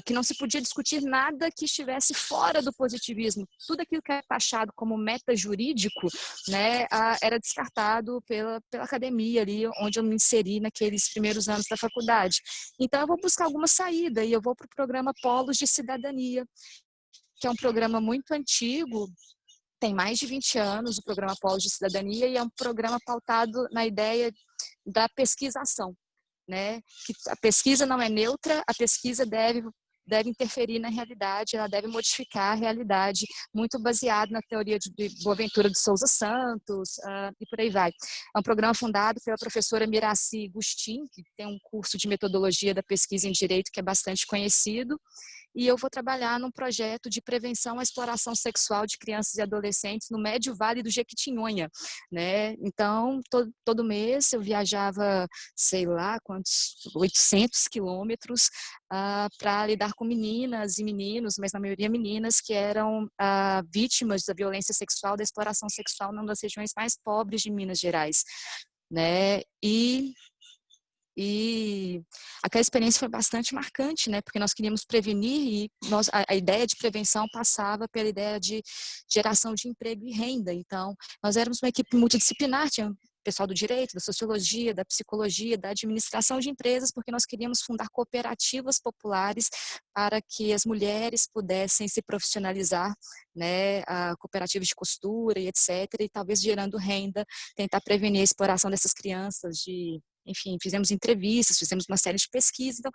que não se podia discutir nada que estivesse fora do positivismo. Tudo aquilo que era taxado como meta-jurídico, né, era descartado pela academia ali, onde eu me inseri naqueles primeiros anos da faculdade. Então, eu vou buscar alguma saída e eu vou para o programa Polos de Cidadania, que é um programa muito antigo, tem mais de 20 anos, o programa Polos de Cidadania, e é um programa pautado na ideia da pesquisação, né? Que a pesquisa não é neutra, a pesquisa deve interferir na realidade, ela deve modificar a realidade, muito baseado na teoria de Boaventura de Souza Santos, e por aí vai. É um programa fundado pela professora Miraci Gustin, que tem um curso de metodologia da pesquisa em direito que é bastante conhecido, e eu vou trabalhar num projeto de prevenção à exploração sexual de crianças e adolescentes no Médio Vale do Jequitinhonha, né? Então, todo mês eu viajava, sei lá, quantos, 800 quilômetros para lidar com meninas e meninos, mas na maioria meninas, que eram vítimas da violência sexual, da exploração sexual numa das regiões mais pobres de Minas Gerais, né? E aquela experiência foi bastante marcante, né? Porque nós queríamos prevenir e a ideia de prevenção passava pela ideia de geração de emprego e renda. Então, nós éramos uma equipe multidisciplinar, tinha pessoal do direito, da sociologia, da psicologia, da administração de empresas, porque nós queríamos fundar cooperativas populares para que as mulheres pudessem se profissionalizar, né? Cooperativas de costura e etc. E talvez gerando renda, tentar prevenir a exploração dessas crianças enfim, fizemos entrevistas, fizemos uma série de pesquisas. Então,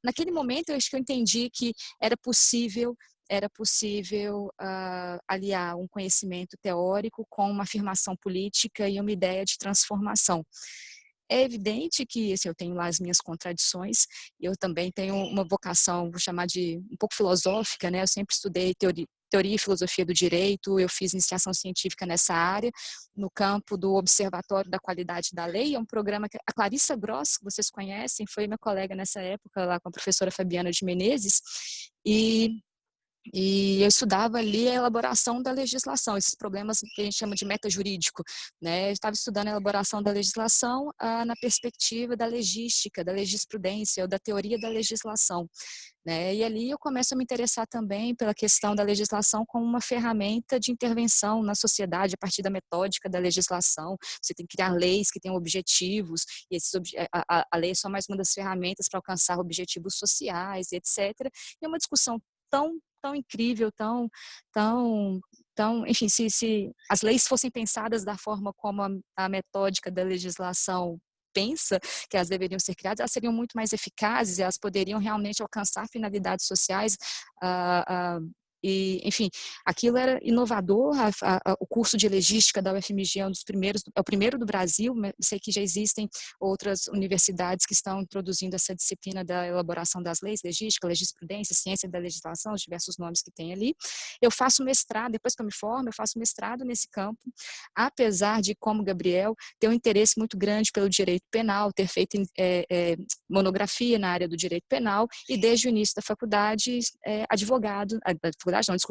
naquele momento, eu acho que eu entendi que era possível aliar um conhecimento teórico com uma afirmação política e uma ideia de transformação. É evidente que eu tenho lá as minhas contradições, eu também tenho uma vocação, vou chamar de um pouco filosófica, né? Eu sempre estudei teoria e filosofia do direito, eu fiz iniciação científica nessa área, no campo do Observatório da Qualidade da Lei, é um programa que a Clarissa Gross, que vocês conhecem, foi minha colega nessa época, lá com a professora Fabiana de Menezes, e eu estudava ali a elaboração da legislação, esses problemas que a gente chama de meta-jurídico, né? Eu estava estudando a elaboração da legislação na perspectiva da legística, da legisprudência, ou da teoria da legislação, né? E ali eu começo a me interessar também pela questão da legislação como uma ferramenta de intervenção na sociedade a partir da metódica da legislação. Você tem que criar leis que tenham objetivos, e a lei é só mais uma das ferramentas para alcançar objetivos sociais, etc. E é uma discussão tão incrível, enfim, se as leis fossem pensadas da forma como a metódica da legislação pensa que elas deveriam ser criadas, elas seriam muito mais eficazes e elas poderiam realmente alcançar finalidades sociais. E, enfim, aquilo era inovador. O curso de legística da UFMG é um dos primeiros, é o primeiro do Brasil. Sei que já existem outras universidades que estão introduzindo essa disciplina da elaboração das leis, legística, legisprudência, ciência da legislação, os diversos nomes que tem ali. Eu faço mestrado, depois que eu me formo, eu faço mestrado nesse campo, apesar de, como Gabriel, ter um interesse muito grande pelo direito penal, ter feito monografia na área do direito penal e, desde o início da faculdade,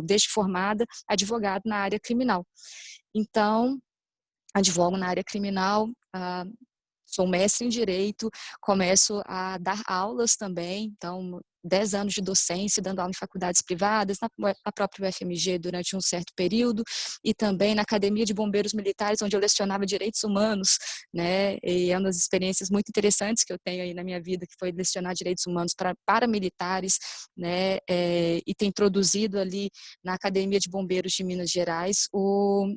desde formada, advogado na área criminal. Então, advogo na área criminal, sou mestre em Direito, começo a dar aulas também, então 10 anos de docência, dando aula em faculdades privadas, na própria UFMG durante um certo período, e também na Academia de Bombeiros Militares, onde eu lecionava Direitos Humanos, né? E é uma das experiências muito interessantes que eu tenho aí na minha vida, que foi lecionar Direitos Humanos para militares, né? E ter introduzido ali na Academia de Bombeiros de Minas Gerais o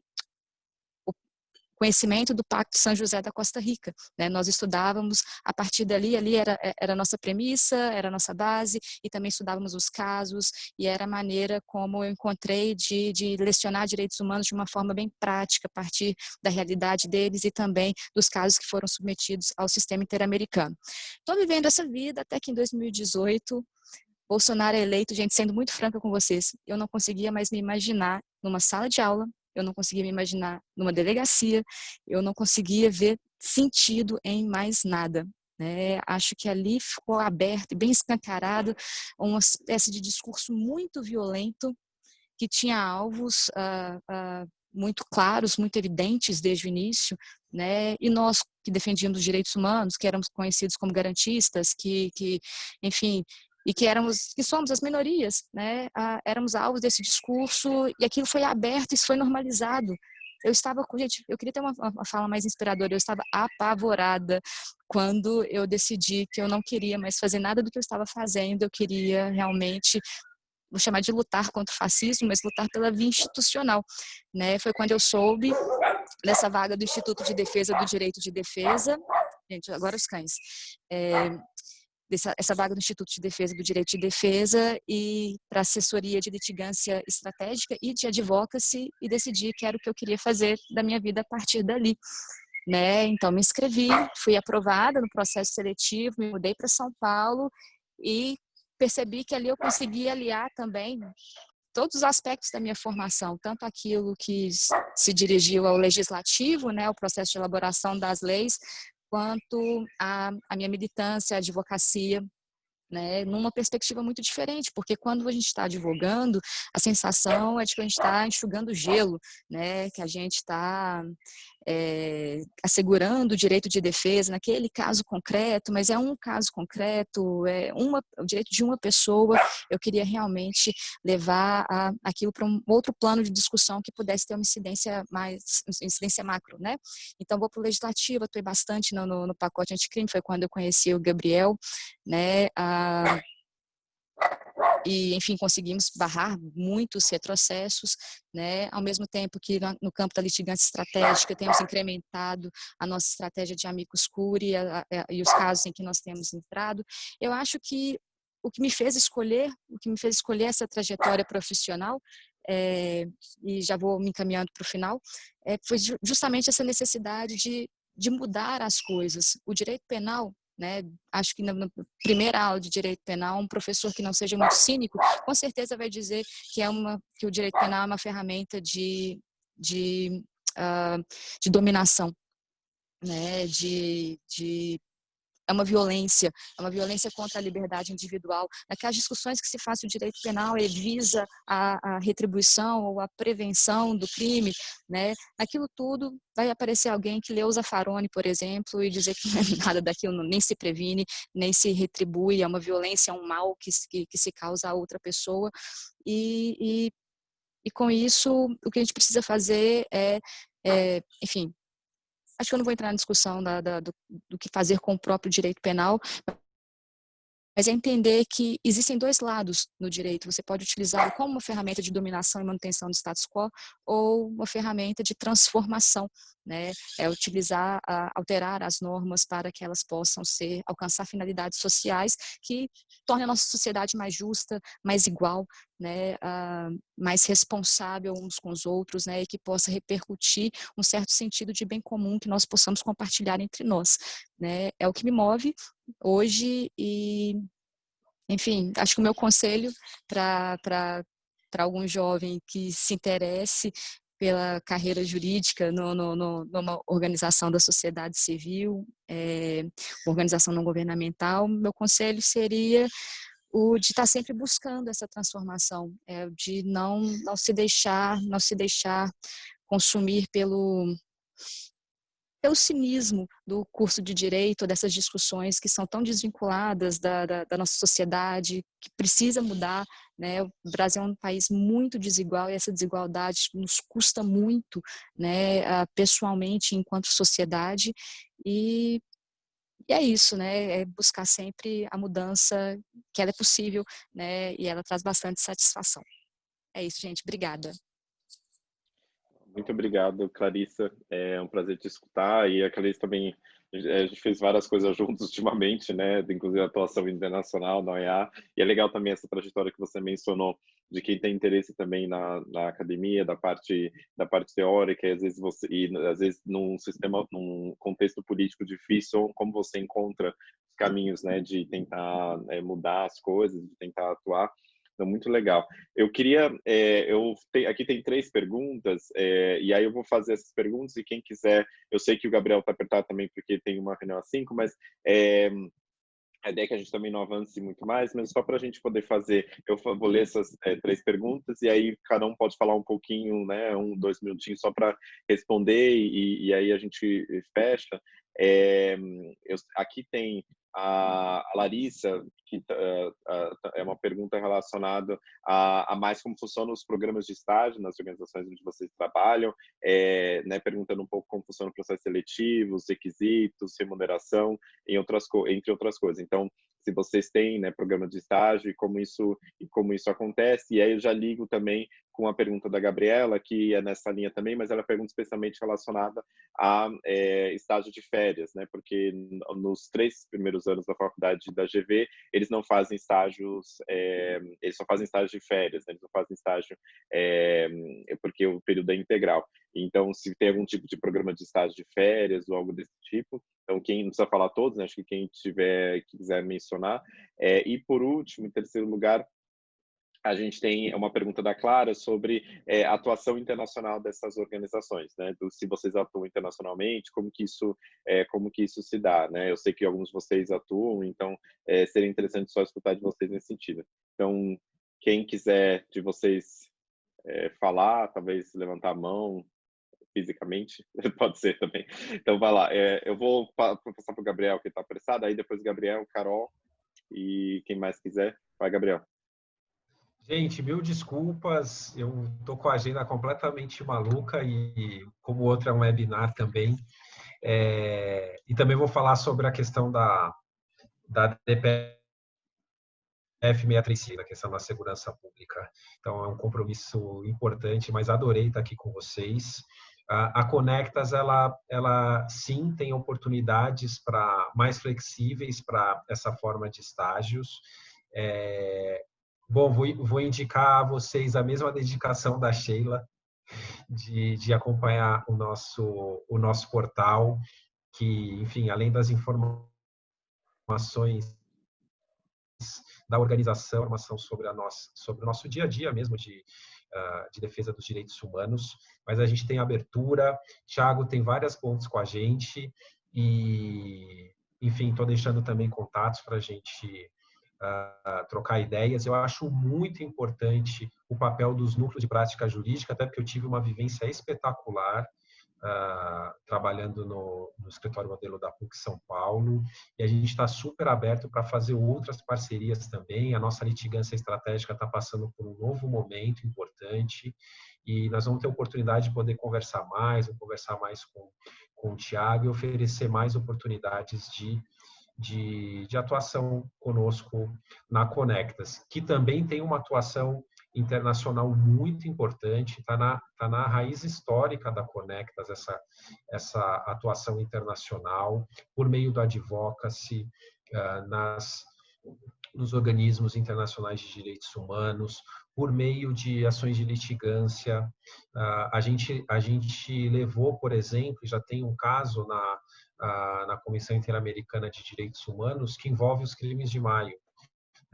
conhecimento do Pacto São José da Costa Rica, né? Nós estudávamos a partir dali, ali era a nossa premissa, era a nossa base, e também estudávamos os casos, e era a maneira como eu encontrei de lecionar direitos humanos de uma forma bem prática, a partir da realidade deles e também dos casos que foram submetidos ao sistema interamericano. Estou vivendo essa vida até que em 2018, Bolsonaro é eleito. Gente, sendo muito franca com vocês, eu não conseguia mais me imaginar numa sala de aula, eu não conseguia me imaginar numa delegacia, eu não conseguia ver sentido em mais nada. Acho que ali ficou aberto e bem escancarado uma espécie de discurso muito violento que tinha alvos muito claros, muito evidentes desde o início, né? E nós que defendíamos os direitos humanos, que éramos conhecidos como garantistas, enfim, e que somos as minorias, né? Éramos alvos desse discurso, e aquilo foi aberto, isso foi normalizado. Gente, eu queria ter uma fala mais inspiradora, eu estava apavorada quando eu decidi que eu não queria mais fazer nada do que eu estava fazendo, eu queria realmente, vou chamar de lutar contra o fascismo, mas lutar pela via institucional, né? Foi quando eu soube dessa vaga do Instituto de Defesa do Direito de Defesa, gente, agora os cães, essa vaga do Instituto de Defesa do Direito de Defesa e para assessoria de litigância estratégica e de advocacy, e decidi que era o que eu queria fazer da minha vida a partir dali, né? Então me inscrevi, fui aprovada no processo seletivo, me mudei para São Paulo e percebi que ali eu conseguia aliar também todos os aspectos da minha formação, tanto aquilo que se dirigiu ao legislativo, né, o processo de elaboração das leis, quanto a minha militância, a advocacia, né, numa perspectiva muito diferente, porque quando a gente está advogando, a sensação é de que a gente está enxugando gelo, né, que a gente está assegurando o direito de defesa naquele caso concreto, mas é um caso concreto, o direito de uma pessoa. Eu queria realmente levar aquilo para um outro plano de discussão que pudesse ter uma incidência macro, né? Então vou para o legislativo, atuei bastante no pacote anticrime, foi quando eu conheci o Gabriel, né? E, enfim, conseguimos barrar muitos retrocessos, né? Ao mesmo tempo que no campo da litigância estratégica temos incrementado a nossa estratégia de amicus curiae e os casos em que nós temos entrado. Eu acho que o que me fez escolher essa trajetória profissional, e já vou me encaminhando para o final, foi justamente essa necessidade de mudar as coisas. O direito penal, né, acho que na primeira aula de direito penal, um professor que não seja muito cínico, com certeza vai dizer que o direito penal é uma ferramenta de dominação, né, é uma violência contra a liberdade individual. Naquelas discussões que se faz o direito penal, ele visa a retribuição ou a prevenção do crime, né? Aquilo tudo vai aparecer alguém que leu Zaffaroni, por exemplo, e dizer que nada daquilo nem se previne, nem se retribui, é uma violência, é um mal que se causa a outra pessoa. E com isso, o que a gente precisa fazer enfim, acho que eu não vou entrar na discussão do que fazer com o próprio direito penal, mas é entender que existem dois lados no direito. Você pode utilizá-lo como uma ferramenta de dominação e manutenção do status quo ou uma ferramenta de transformação, né? Alterar as normas para que elas possam alcançar finalidades sociais que tornem a nossa sociedade mais justa, mais igual, né? Mais responsável uns com os outros, né? E que possa repercutir um certo sentido de bem comum que nós possamos compartilhar entre nós, né? É o que me move hoje e, enfim, acho que o meu conselho para algum jovem que se interesse pela carreira jurídica numa organização da sociedade civil, organização não governamental, meu conselho seria o de estar sempre buscando essa transformação, de não se deixar consumir pelo cinismo do curso de direito, dessas discussões que são tão desvinculadas da nossa sociedade, que precisa mudar, né? O Brasil é um país muito desigual e essa desigualdade nos custa muito, né? Pessoalmente, enquanto sociedade, e é isso, né? É buscar sempre a mudança, que ela é possível, né? E ela traz bastante satisfação. É isso, gente. Obrigada. Muito obrigado, Clarissa. É um prazer te escutar. E a Clarissa também, a gente fez várias coisas juntos ultimamente, né? Inclusive a atuação internacional na OEA. E é legal também essa trajetória que você mencionou de quem tem interesse também na academia, da parte teórica, e às vezes num sistema, num contexto político difícil, como você encontra caminhos, né, de tentar mudar as coisas, de tentar atuar. Então, muito legal. Eu queria, aqui tem 3 perguntas, e aí eu vou fazer essas perguntas, e quem quiser, eu sei que o Gabriel está apertado também porque tem uma reunião às 5, mas a ideia é que a gente também não avance muito mais, mas só para a gente poder fazer, eu vou ler essas 3 perguntas, e aí cada um pode falar um pouquinho, né, 2 minutinhos só para responder, e aí a gente fecha. Aqui tem a Larissa, que é uma pergunta relacionada a mais como funcionam os programas de estágio nas organizações onde vocês trabalham, né, perguntando um pouco como funciona o processo seletivo, os requisitos, remuneração, entre outras coisas. Então, se vocês têm, né, programa de estágio e como isso acontece. E aí eu já ligo também com a pergunta da Gabriela, que é nessa linha também, mas ela pergunta especialmente relacionada a estágio de férias, né? Porque nos 3 primeiros anos da faculdade da GV, eles não fazem estágios, eles só fazem estágio de férias, né? Eles não fazem estágio porque o período é integral. Então, se tem algum tipo de programa de estágio de férias ou algo desse tipo, então quem não precisa falar todos, né? Acho que quem quiser mencionar. E por último, em terceiro lugar, a gente tem uma pergunta da Clara sobre a atuação internacional dessas organizações, né? Se vocês atuam internacionalmente, como que isso se dá, né? Eu sei que alguns de vocês atuam, então seria interessante só escutar de vocês nesse sentido. Então, quem quiser de vocês falar, talvez levantar a mão fisicamente, pode ser também. Então, vai lá. Eu vou passar para o Gabriel, que está apressado, aí depois Gabriel, Carol e quem mais quiser. Vai, Gabriel. Gente, mil desculpas, eu tô com a agenda completamente maluca e como o outro é um webinar também, e também vou falar sobre a questão da DPF 635, a questão da segurança pública. Então é um compromisso importante, mas adorei estar aqui com vocês. A Conectas, ela sim tem oportunidades mais flexíveis para essa forma de estágios. Bom, vou indicar a vocês a mesma dedicação da Sheila de acompanhar o nosso portal, que, enfim, além das informações da organização, informação sobre o nosso dia a dia mesmo de defesa dos direitos humanos, mas a gente tem abertura, Thiago tem várias pontes com a gente e, enfim, estou deixando também contatos para a gente trocar ideias. Eu acho muito importante o papel dos núcleos de prática jurídica, até porque eu tive uma vivência espetacular trabalhando no escritório modelo da PUC São Paulo, e a gente está super aberto para fazer outras parcerias também. A nossa litigância estratégica está passando por um novo momento importante, e nós vamos ter oportunidade de poder conversar mais com o Thiago e oferecer mais oportunidades de atuação conosco na Conectas, que também tem uma atuação internacional muito importante, está na raiz histórica da Conectas, essa atuação internacional, por meio do advocacy, nos organismos internacionais de direitos humanos, por meio de ações de litigância. A gente levou, por exemplo, já tem um caso na Comissão Interamericana de Direitos Humanos que envolve os crimes de maio.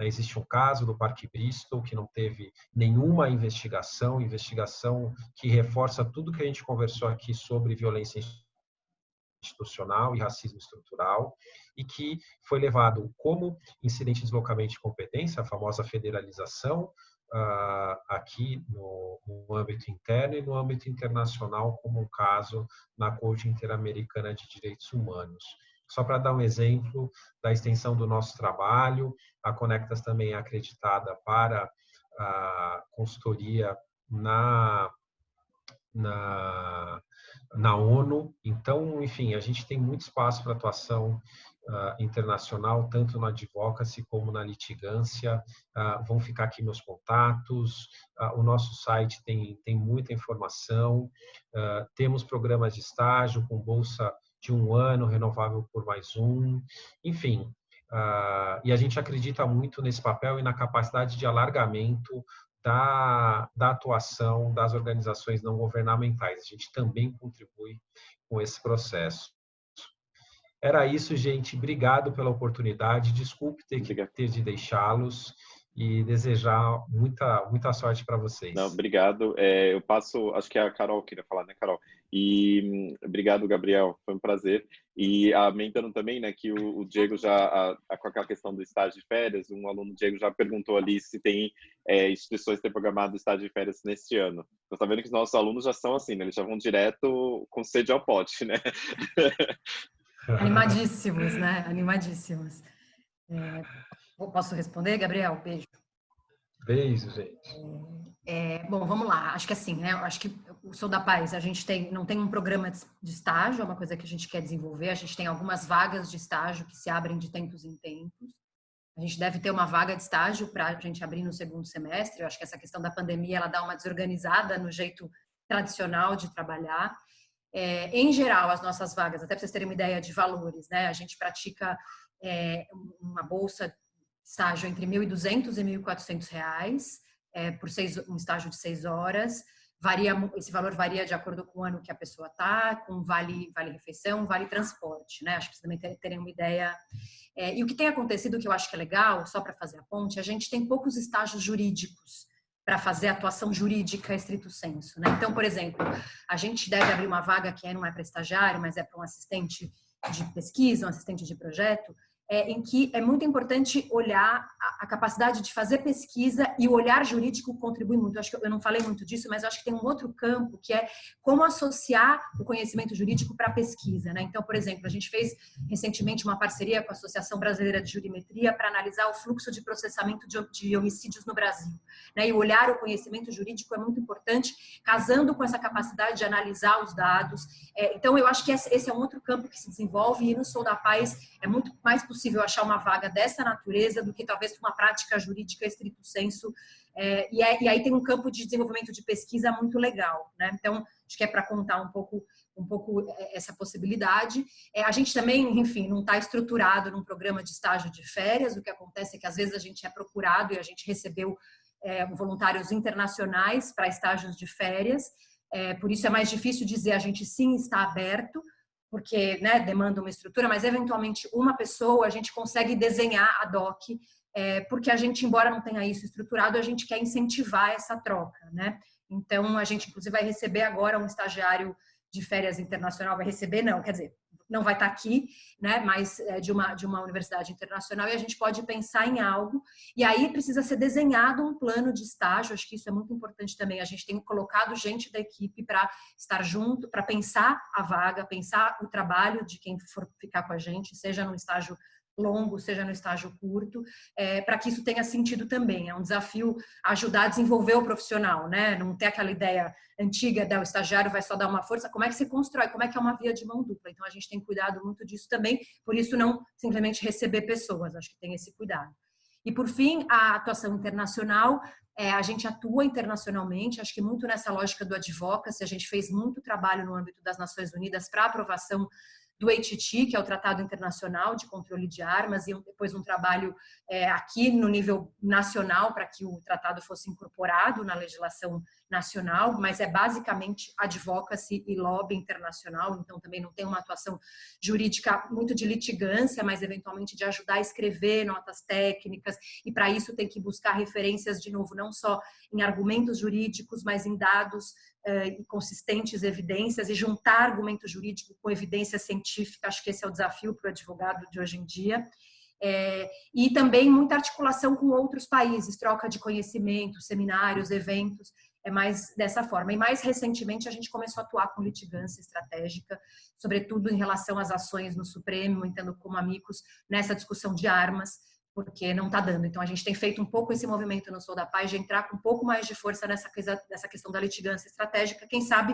Existe um caso do Parque Bristol que não teve nenhuma investigação que reforça tudo que a gente conversou aqui sobre violência institucional e racismo estrutural, e que foi levado como incidente de deslocamento de competência, a famosa federalização, aqui no âmbito interno e no âmbito internacional, como um caso na Corte Interamericana de Direitos Humanos. Só para dar um exemplo da extensão do nosso trabalho, a Conectas também é acreditada para a consultoria na ONU. Então, enfim, a gente tem muito espaço para atuação internacional, tanto na advocacy como na litigância. Vão ficar aqui meus contatos. O nosso site tem muita informação. Temos programas de estágio com bolsa de 1 ano, renovável por mais 1. Enfim, e a gente acredita muito nesse papel e na capacidade de alargamento da atuação das organizações não governamentais. A gente também contribui com esse processo. Era isso, gente. Obrigado pela oportunidade. Desculpe ter de deixá-los e desejar muita sorte para vocês. Não, obrigado. Eu passo, acho que a Carol queria falar, né, Carol? E obrigado, Gabriel. Foi um prazer. E aumentando também, né, que o Diego já, com aquela questão do estágio de férias, um aluno, Diego, já perguntou ali se tem instituições que têm programado estágio de férias neste ano. Então, tá vendo que os nossos alunos já são assim, né? Eles já vão direto com sede ao pote, né? Animadíssimos, né? Animadíssimos. Posso responder, Gabriel? Beijo. Beijo, gente. Bom, vamos lá. Acho que assim, né? Acho que o Sou da Paz, a gente não tem um programa de estágio, é uma coisa que a gente quer desenvolver. A gente tem algumas vagas de estágio que se abrem de tempos em tempos. A gente deve ter uma vaga de estágio para a gente abrir no segundo semestre. Eu acho que essa questão da pandemia, ela dá uma desorganizada no jeito tradicional de trabalhar. Em geral, as nossas vagas, até para vocês terem uma ideia de valores, né? A gente pratica uma bolsa de estágio entre R$ 1.200 e R$ 1.400 por um estágio de 6 horas. Esse valor varia de acordo com o ano que a pessoa está, com vale refeição, vale transporte, né? Acho que vocês também terem uma ideia. E o que tem acontecido, que eu acho que é legal, só para fazer a ponte, a gente tem poucos estágios jurídicos para fazer atuação jurídica estrito sensu, né? Então, por exemplo, a gente deve abrir uma vaga que não é para estagiário, mas é para um assistente de pesquisa, um assistente de projeto, em que é muito importante olhar a capacidade de fazer pesquisa, e o olhar jurídico contribui muito. Eu acho que eu não falei muito disso, mas eu acho que tem um outro campo, que é como associar o conhecimento jurídico para a pesquisa, né? Então, por exemplo, a gente fez recentemente uma parceria com a Associação Brasileira de Jurimetria para analisar o fluxo de processamento de homicídios no Brasil, né? E olhar o conhecimento jurídico é muito importante, casando com essa capacidade de analisar os dados. Então, eu acho que esse é um outro campo que se desenvolve, e no Sou da Paz é muito mais possível achar uma vaga dessa natureza do que talvez uma prática jurídica estrito sensu. E aí tem um campo de desenvolvimento de pesquisa muito legal, né? Então, acho que é para contar um pouco essa possibilidade. A gente também, enfim, não está estruturado num programa de estágio de férias. O que acontece é que às vezes a gente é procurado e a gente recebeu voluntários internacionais para estágios de férias. Por isso é mais difícil dizer a gente sim está aberto, porque, né, demanda uma estrutura, mas eventualmente uma pessoa a gente consegue desenhar ad hoc, porque a gente, embora não tenha isso estruturado, a gente quer incentivar essa troca, né? Então, a gente, inclusive, vai receber agora um estagiário de férias internacional, não vai estar aqui, né, mas de uma universidade internacional, e a gente pode pensar em algo, e aí precisa ser desenhado um plano de estágio. Acho que isso é muito importante também. A gente tem colocado gente da equipe para estar junto, para pensar a vaga, pensar o trabalho de quem for ficar com a gente, seja no estágio longo, seja no estágio curto, para que isso tenha sentido também. É um desafio ajudar a desenvolver o profissional, né? Não ter aquela ideia antiga o estagiário vai só dar uma força. Como é que se constrói? Como é que é uma via de mão dupla? Então, a gente tem cuidado muito disso também, por isso não simplesmente receber pessoas, acho que tem esse cuidado. E, por fim, a atuação internacional. A gente atua internacionalmente, acho que muito nessa lógica do advocacy. A gente fez muito trabalho no âmbito das Nações Unidas para aprovação do ATT, que é o Tratado Internacional de Controle de Armas, e depois um trabalho aqui no nível nacional para que o tratado fosse incorporado na legislação nacional, mas é basicamente advocacy e lobby internacional. Então também não tem uma atuação jurídica muito de litigância, mas eventualmente de ajudar a escrever notas técnicas, e para isso tem que buscar referências, de novo, não só em argumentos jurídicos, mas em dados consistentes, evidências, e juntar argumento jurídico com evidência científica. Acho que esse é o desafio para o advogado de hoje em dia. E também muita articulação com outros países, troca de conhecimento, seminários, eventos, mais dessa forma. E mais recentemente a gente começou a atuar com litigância estratégica, sobretudo em relação às ações no Supremo, entrando como amigos nessa discussão de armas, porque não está dando. Então, a gente tem feito um pouco esse movimento no Sou da Paz de entrar com um pouco mais de força nessa questão da litigância estratégica. Quem sabe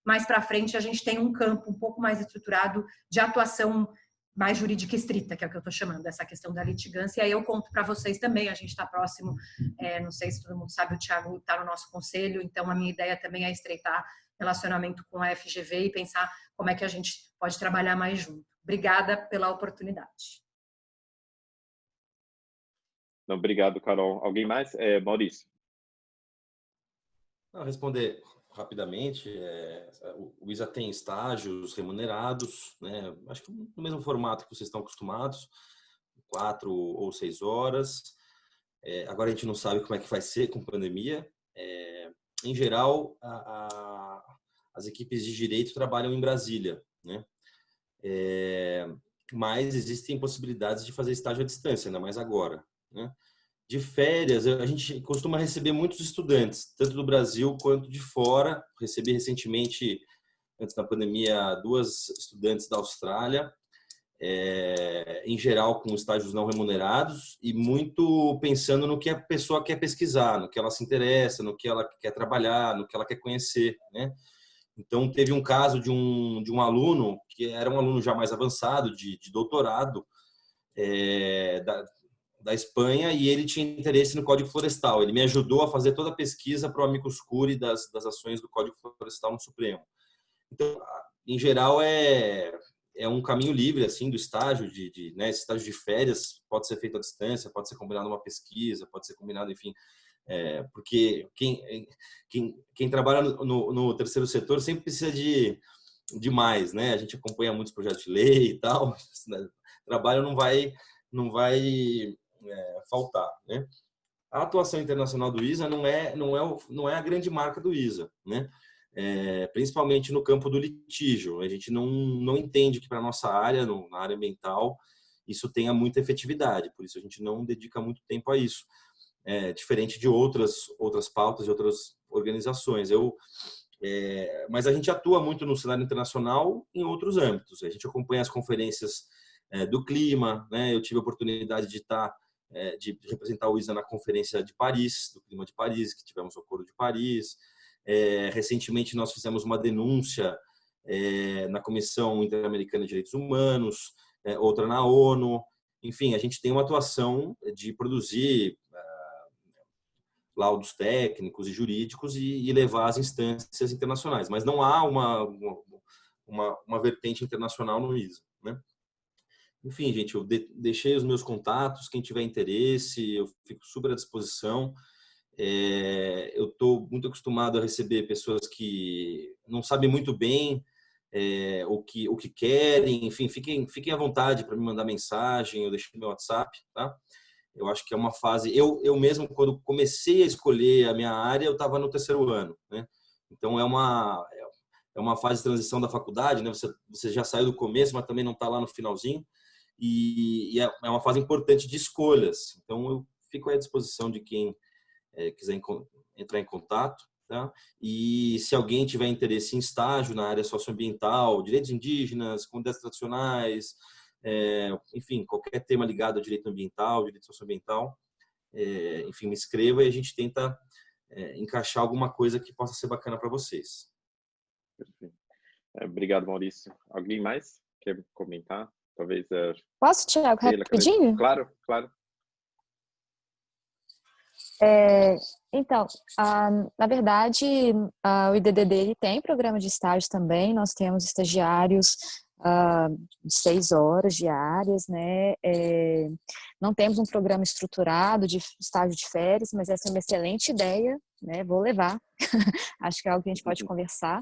mais para frente a gente tem um campo um pouco mais estruturado de atuação mais jurídica estrita, que é o que eu estou chamando, essa questão da litigância. E aí eu conto para vocês também, a gente está próximo, não sei se todo mundo sabe, o Thiago está no nosso conselho, então a minha ideia também é estreitar relacionamento com a FGV e pensar como é que a gente pode trabalhar mais junto. Obrigada pela oportunidade. Não, obrigado, Carol. Alguém mais? Maurício. Vou responder rapidamente. O ISA tem estágios remunerados, né? Acho que no mesmo formato que vocês estão acostumados, 4 ou 6 horas. Agora a gente não sabe como é que vai ser com pandemia. Em geral, as equipes de direito trabalham em Brasília, né? Mas existem possibilidades de fazer estágio à distância, ainda mais agora, né? De férias, a gente costuma receber muitos estudantes, tanto do Brasil quanto de fora. Recebi recentemente, antes da pandemia, 2 estudantes da Austrália, em geral com estágios não remunerados e muito pensando no que a pessoa quer pesquisar, no que ela se interessa, no que ela quer trabalhar, no que ela quer conhecer, né? Então, teve um caso de um aluno, que era um aluno já mais avançado, de doutorado, da Espanha, e ele tinha interesse no Código Florestal. Ele me ajudou a fazer toda a pesquisa para o amicus curiae das ações do Código Florestal no Supremo. Então, em geral, é um caminho livre assim do estágio, né, esse estágio de férias pode ser feito à distância, pode ser combinado uma pesquisa, pode ser combinado, enfim, porque quem trabalha no terceiro setor sempre precisa de mais, né? A gente acompanha muitos projetos de lei e tal, trabalho não vai faltar, né? A atuação internacional do ISA não é a grande marca do ISA, né? Principalmente no campo do litígio. A gente não entende que para a nossa área, na área ambiental, isso tenha muita efetividade, por isso a gente não dedica muito tempo a isso. Diferente de outras pautas de outras organizações. Mas a gente atua muito no cenário internacional em outros âmbitos. A gente acompanha as conferências do clima, né? Eu tive a oportunidade de representar o ISA na conferência de Paris, do clima de Paris, que tivemos o Acordo de Paris. Recentemente nós fizemos uma denúncia na Comissão Interamericana de Direitos Humanos, outra na ONU. Enfim, a gente tem uma atuação de produzir laudos técnicos e jurídicos e levar às instâncias internacionais, mas não há uma vertente internacional no ISA, né? Enfim, gente, eu deixei os meus contatos, quem tiver interesse, eu fico super à disposição. Eu estou muito acostumado a receber pessoas que não sabem muito bem o que querem, enfim, fiquem à vontade para me mandar mensagem, eu deixei meu WhatsApp, tá? Eu acho que é uma fase... Eu mesmo, quando comecei a escolher a minha área, eu estava no 3º ano, né? Então, é uma fase de transição da faculdade, né? Você já saiu do começo, mas também não está lá no finalzinho. E é uma fase importante de escolhas. Então, eu fico à disposição de quem quiser entrar em contato, tá? E se alguém tiver interesse em estágio na área socioambiental, direitos indígenas, comunidades tradicionais... enfim, qualquer tema ligado a direito ambiental, direito socioambiental, enfim, me escreva e a gente tenta encaixar alguma coisa que possa ser bacana para vocês. Obrigado, Maurício. Alguém mais quer comentar? Talvez Posso, Thiago, rapidinho? Claro. Então, na verdade, o IDDD ele tem programa de estágio também. Nós temos estagiários de 6 horas diárias, né? Não temos um programa estruturado de estágio de férias, mas essa é uma excelente ideia, né? Vou levar. Acho que é algo que a gente pode conversar.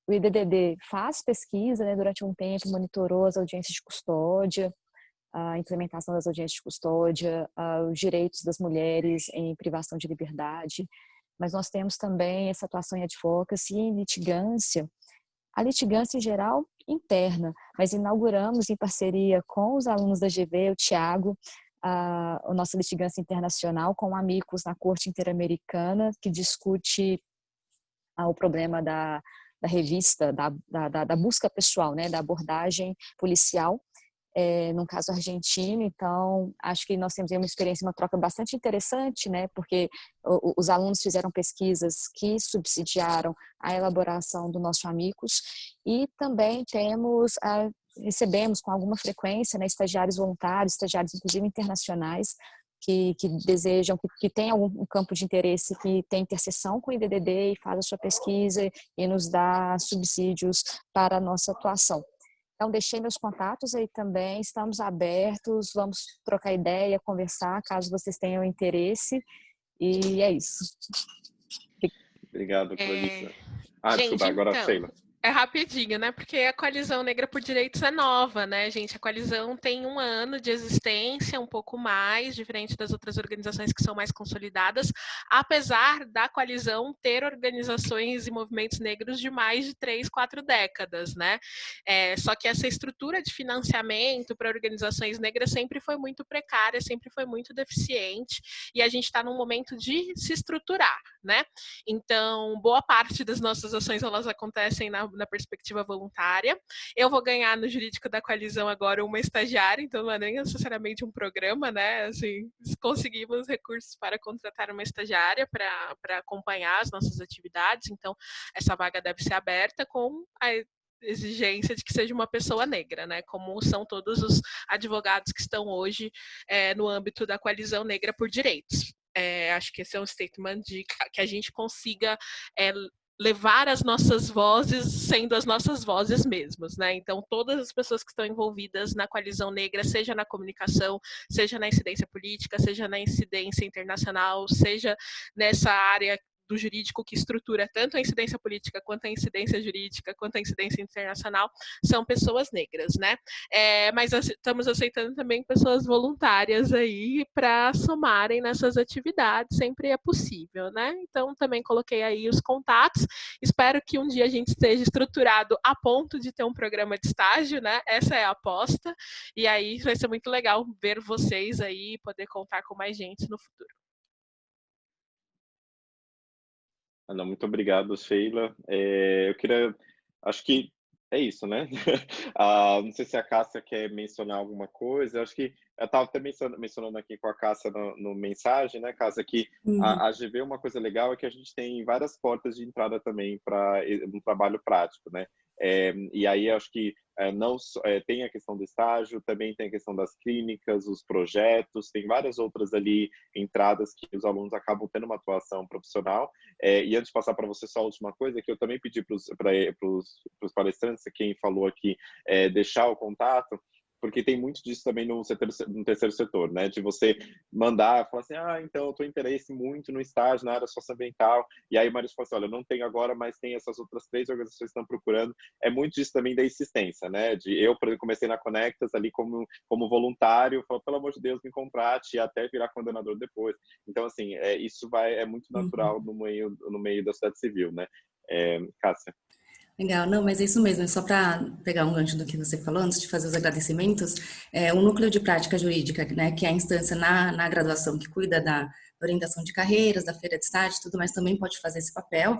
O IDDD faz pesquisa, né? Durante um tempo monitorou as audiências de custódia, a implementação das audiências de custódia, os direitos das mulheres em privação de liberdade, mas nós temos também essa atuação em advocacy e em litigância. A litigância em geral interna, mas inauguramos em parceria com os alunos da GV, o Thiago, a nossa litigância internacional com amigos na Corte Interamericana, que discute o problema da revista, da busca pessoal, né, da abordagem policial no caso argentino. Então, acho que nós temos aí uma experiência, uma troca bastante interessante, né? Porque os alunos fizeram pesquisas que subsidiaram a elaboração do nosso Amicus, e também recebemos com alguma frequência, né, estagiários voluntários, estagiários inclusive internacionais, que desejam, que tem algum campo de interesse, que tem interseção com o IDDD e faz a sua pesquisa e nos dá subsídios para a nossa atuação. Então, deixei meus contatos aí também, estamos abertos, vamos trocar ideia, conversar, caso vocês tenham interesse, e é isso. Obrigado, Clarissa. Gente, desculpa, agora a Sheila. É rapidinho, né? Porque a Coalizão Negra por Direitos é nova, né, gente? A coalizão tem 1 ano de existência, um pouco mais, diferente das outras organizações que são mais consolidadas, apesar da coalizão ter organizações e movimentos negros de mais de 3, 4 décadas, né? Só que essa estrutura de financiamento para organizações negras sempre foi muito precária, sempre foi muito deficiente, e a gente está num momento de se estruturar, né? Então, boa parte das nossas ações, elas acontecem na perspectiva voluntária. Eu vou ganhar no jurídico da coalizão agora uma estagiária, então não é nem necessariamente um programa, né? Assim, conseguimos recursos para contratar uma estagiária para acompanhar as nossas atividades, então essa vaga deve ser aberta com a exigência de que seja uma pessoa negra, né? Como são todos os advogados que estão hoje no âmbito da Coalizão Negra por Direitos. Acho que esse é um statement de que a gente consiga levar as nossas vozes sendo as nossas vozes mesmos, né? Então, todas as pessoas que estão envolvidas na Coalizão Negra, seja na comunicação, seja na incidência política, seja na incidência internacional, seja nessa área do jurídico que estrutura tanto a incidência política, quanto a incidência jurídica, quanto a incidência internacional, são pessoas negras, né? Mas estamos aceitando também pessoas voluntárias aí para somarem nessas atividades, sempre é possível, né? Então, também coloquei aí os contatos, espero que um dia a gente esteja estruturado a ponto de ter um programa de estágio, né? Essa é a aposta, e aí vai ser muito legal ver vocês aí, poder contar com mais gente no futuro. Não, muito obrigado, Sheila. Eu queria, acho que é isso, né? Não sei se a Cássia quer mencionar alguma coisa. Acho que eu estava até mencionando aqui com a Cássia no mensagem, né, Cássia, que a GV, uma coisa legal é que a gente tem várias portas de entrada também para um trabalho prático, né? E aí acho que não tem a questão do estágio, também tem a questão das clínicas, os projetos, tem várias outras ali entradas que os alunos acabam tendo uma atuação profissional. E antes de passar para você só a última coisa, que eu também pedi para os palestrantes, quem falou aqui, deixar o contato, porque tem muito disso também no terceiro setor, né? De você mandar, falar assim, então eu estou interesse muito no estágio na área socioambiental, e aí o Maurício fala assim, olha, não tem agora, mas tem essas outras 3 organizações que estão procurando. É muito disso também da insistência, né? Eu, por exemplo, comecei na Conectas ali como voluntário, falo, pelo amor de Deus, me contrate, e até virar coordenador depois. Então, assim, isso é muito natural no meio da sociedade civil, né? Cássia. Legal, não, mas é isso mesmo, é só para pegar um gancho do que você falou, antes de fazer os agradecimentos, o Núcleo de Prática Jurídica, né, que é a instância na graduação que cuida da orientação de carreiras, da feira de estágio e tudo mais, também pode fazer esse papel.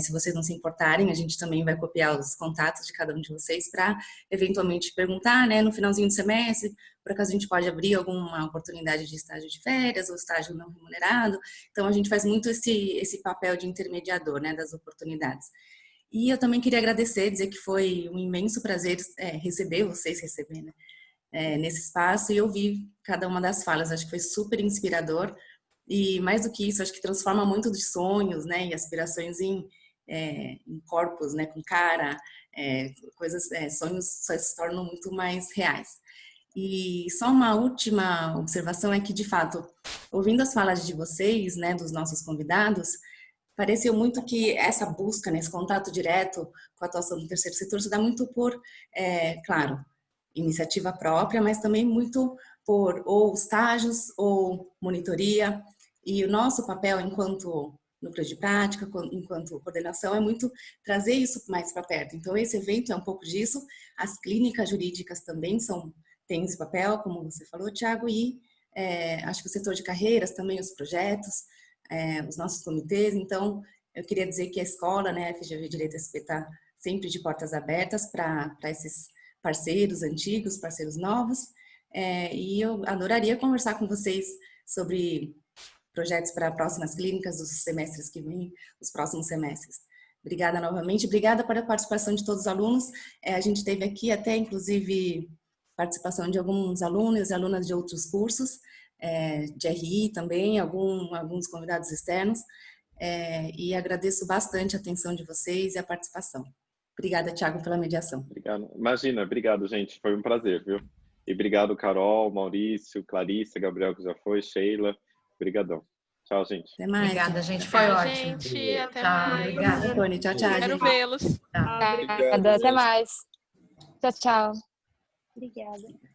Se vocês não se importarem, a gente também vai copiar os contatos de cada um de vocês para, eventualmente, perguntar, né, no finalzinho do semestre, por acaso a gente pode abrir alguma oportunidade de estágio de férias ou estágio não remunerado. Então, a gente faz muito esse papel de intermediador, né, das oportunidades. E eu também queria agradecer, dizer que foi um imenso prazer receber vocês, né, nesse espaço, e ouvir cada uma das falas. Acho que foi super inspirador, e mais do que isso, acho que transforma muito dos sonhos, né, e aspirações em corpos, né, com cara, sonhos só se tornam muito mais reais. E só uma última observação é que, de fato, ouvindo as falas de vocês, né, dos nossos convidados, pareceu muito que essa busca, né, esse contato direto com a atuação do terceiro setor se dá muito por, claro, iniciativa própria, mas também muito por ou estágios ou monitoria. E o nosso papel enquanto núcleo de prática, enquanto coordenação, é muito trazer isso mais para perto. Então, esse evento é um pouco disso. As clínicas jurídicas também têm esse papel, como você falou, Thiago, e acho que o setor de carreiras também, os projetos, os nossos comitês. Então, eu queria dizer que a escola, né, a FGV Direito SP, está sempre de portas abertas para parceiros antigos, parceiros novos, e eu adoraria conversar com vocês sobre projetos para próximas clínicas dos semestres que vêm, os próximos semestres. Obrigada novamente, obrigada pela participação de todos os alunos. A gente teve aqui até, inclusive, participação de alguns alunos e alunas de outros cursos, de RI também, alguns convidados externos, e agradeço bastante a atenção de vocês e a participação. Obrigada, Thiago, pela mediação. Obrigado. Imagina, obrigado, gente. Foi um prazer, viu? E obrigado, Carol, Maurício, Clarissa, Gabriel, que já foi, Sheila. Obrigadão. Tchau, gente. Até mais. Obrigada, gente. Foi ótimo. Gente, até Tchau, mais. obrigada. Tony, tchau, tchau. Quero gente. vê-los. Obrigada, até mais. Tchau, tchau. Obrigada.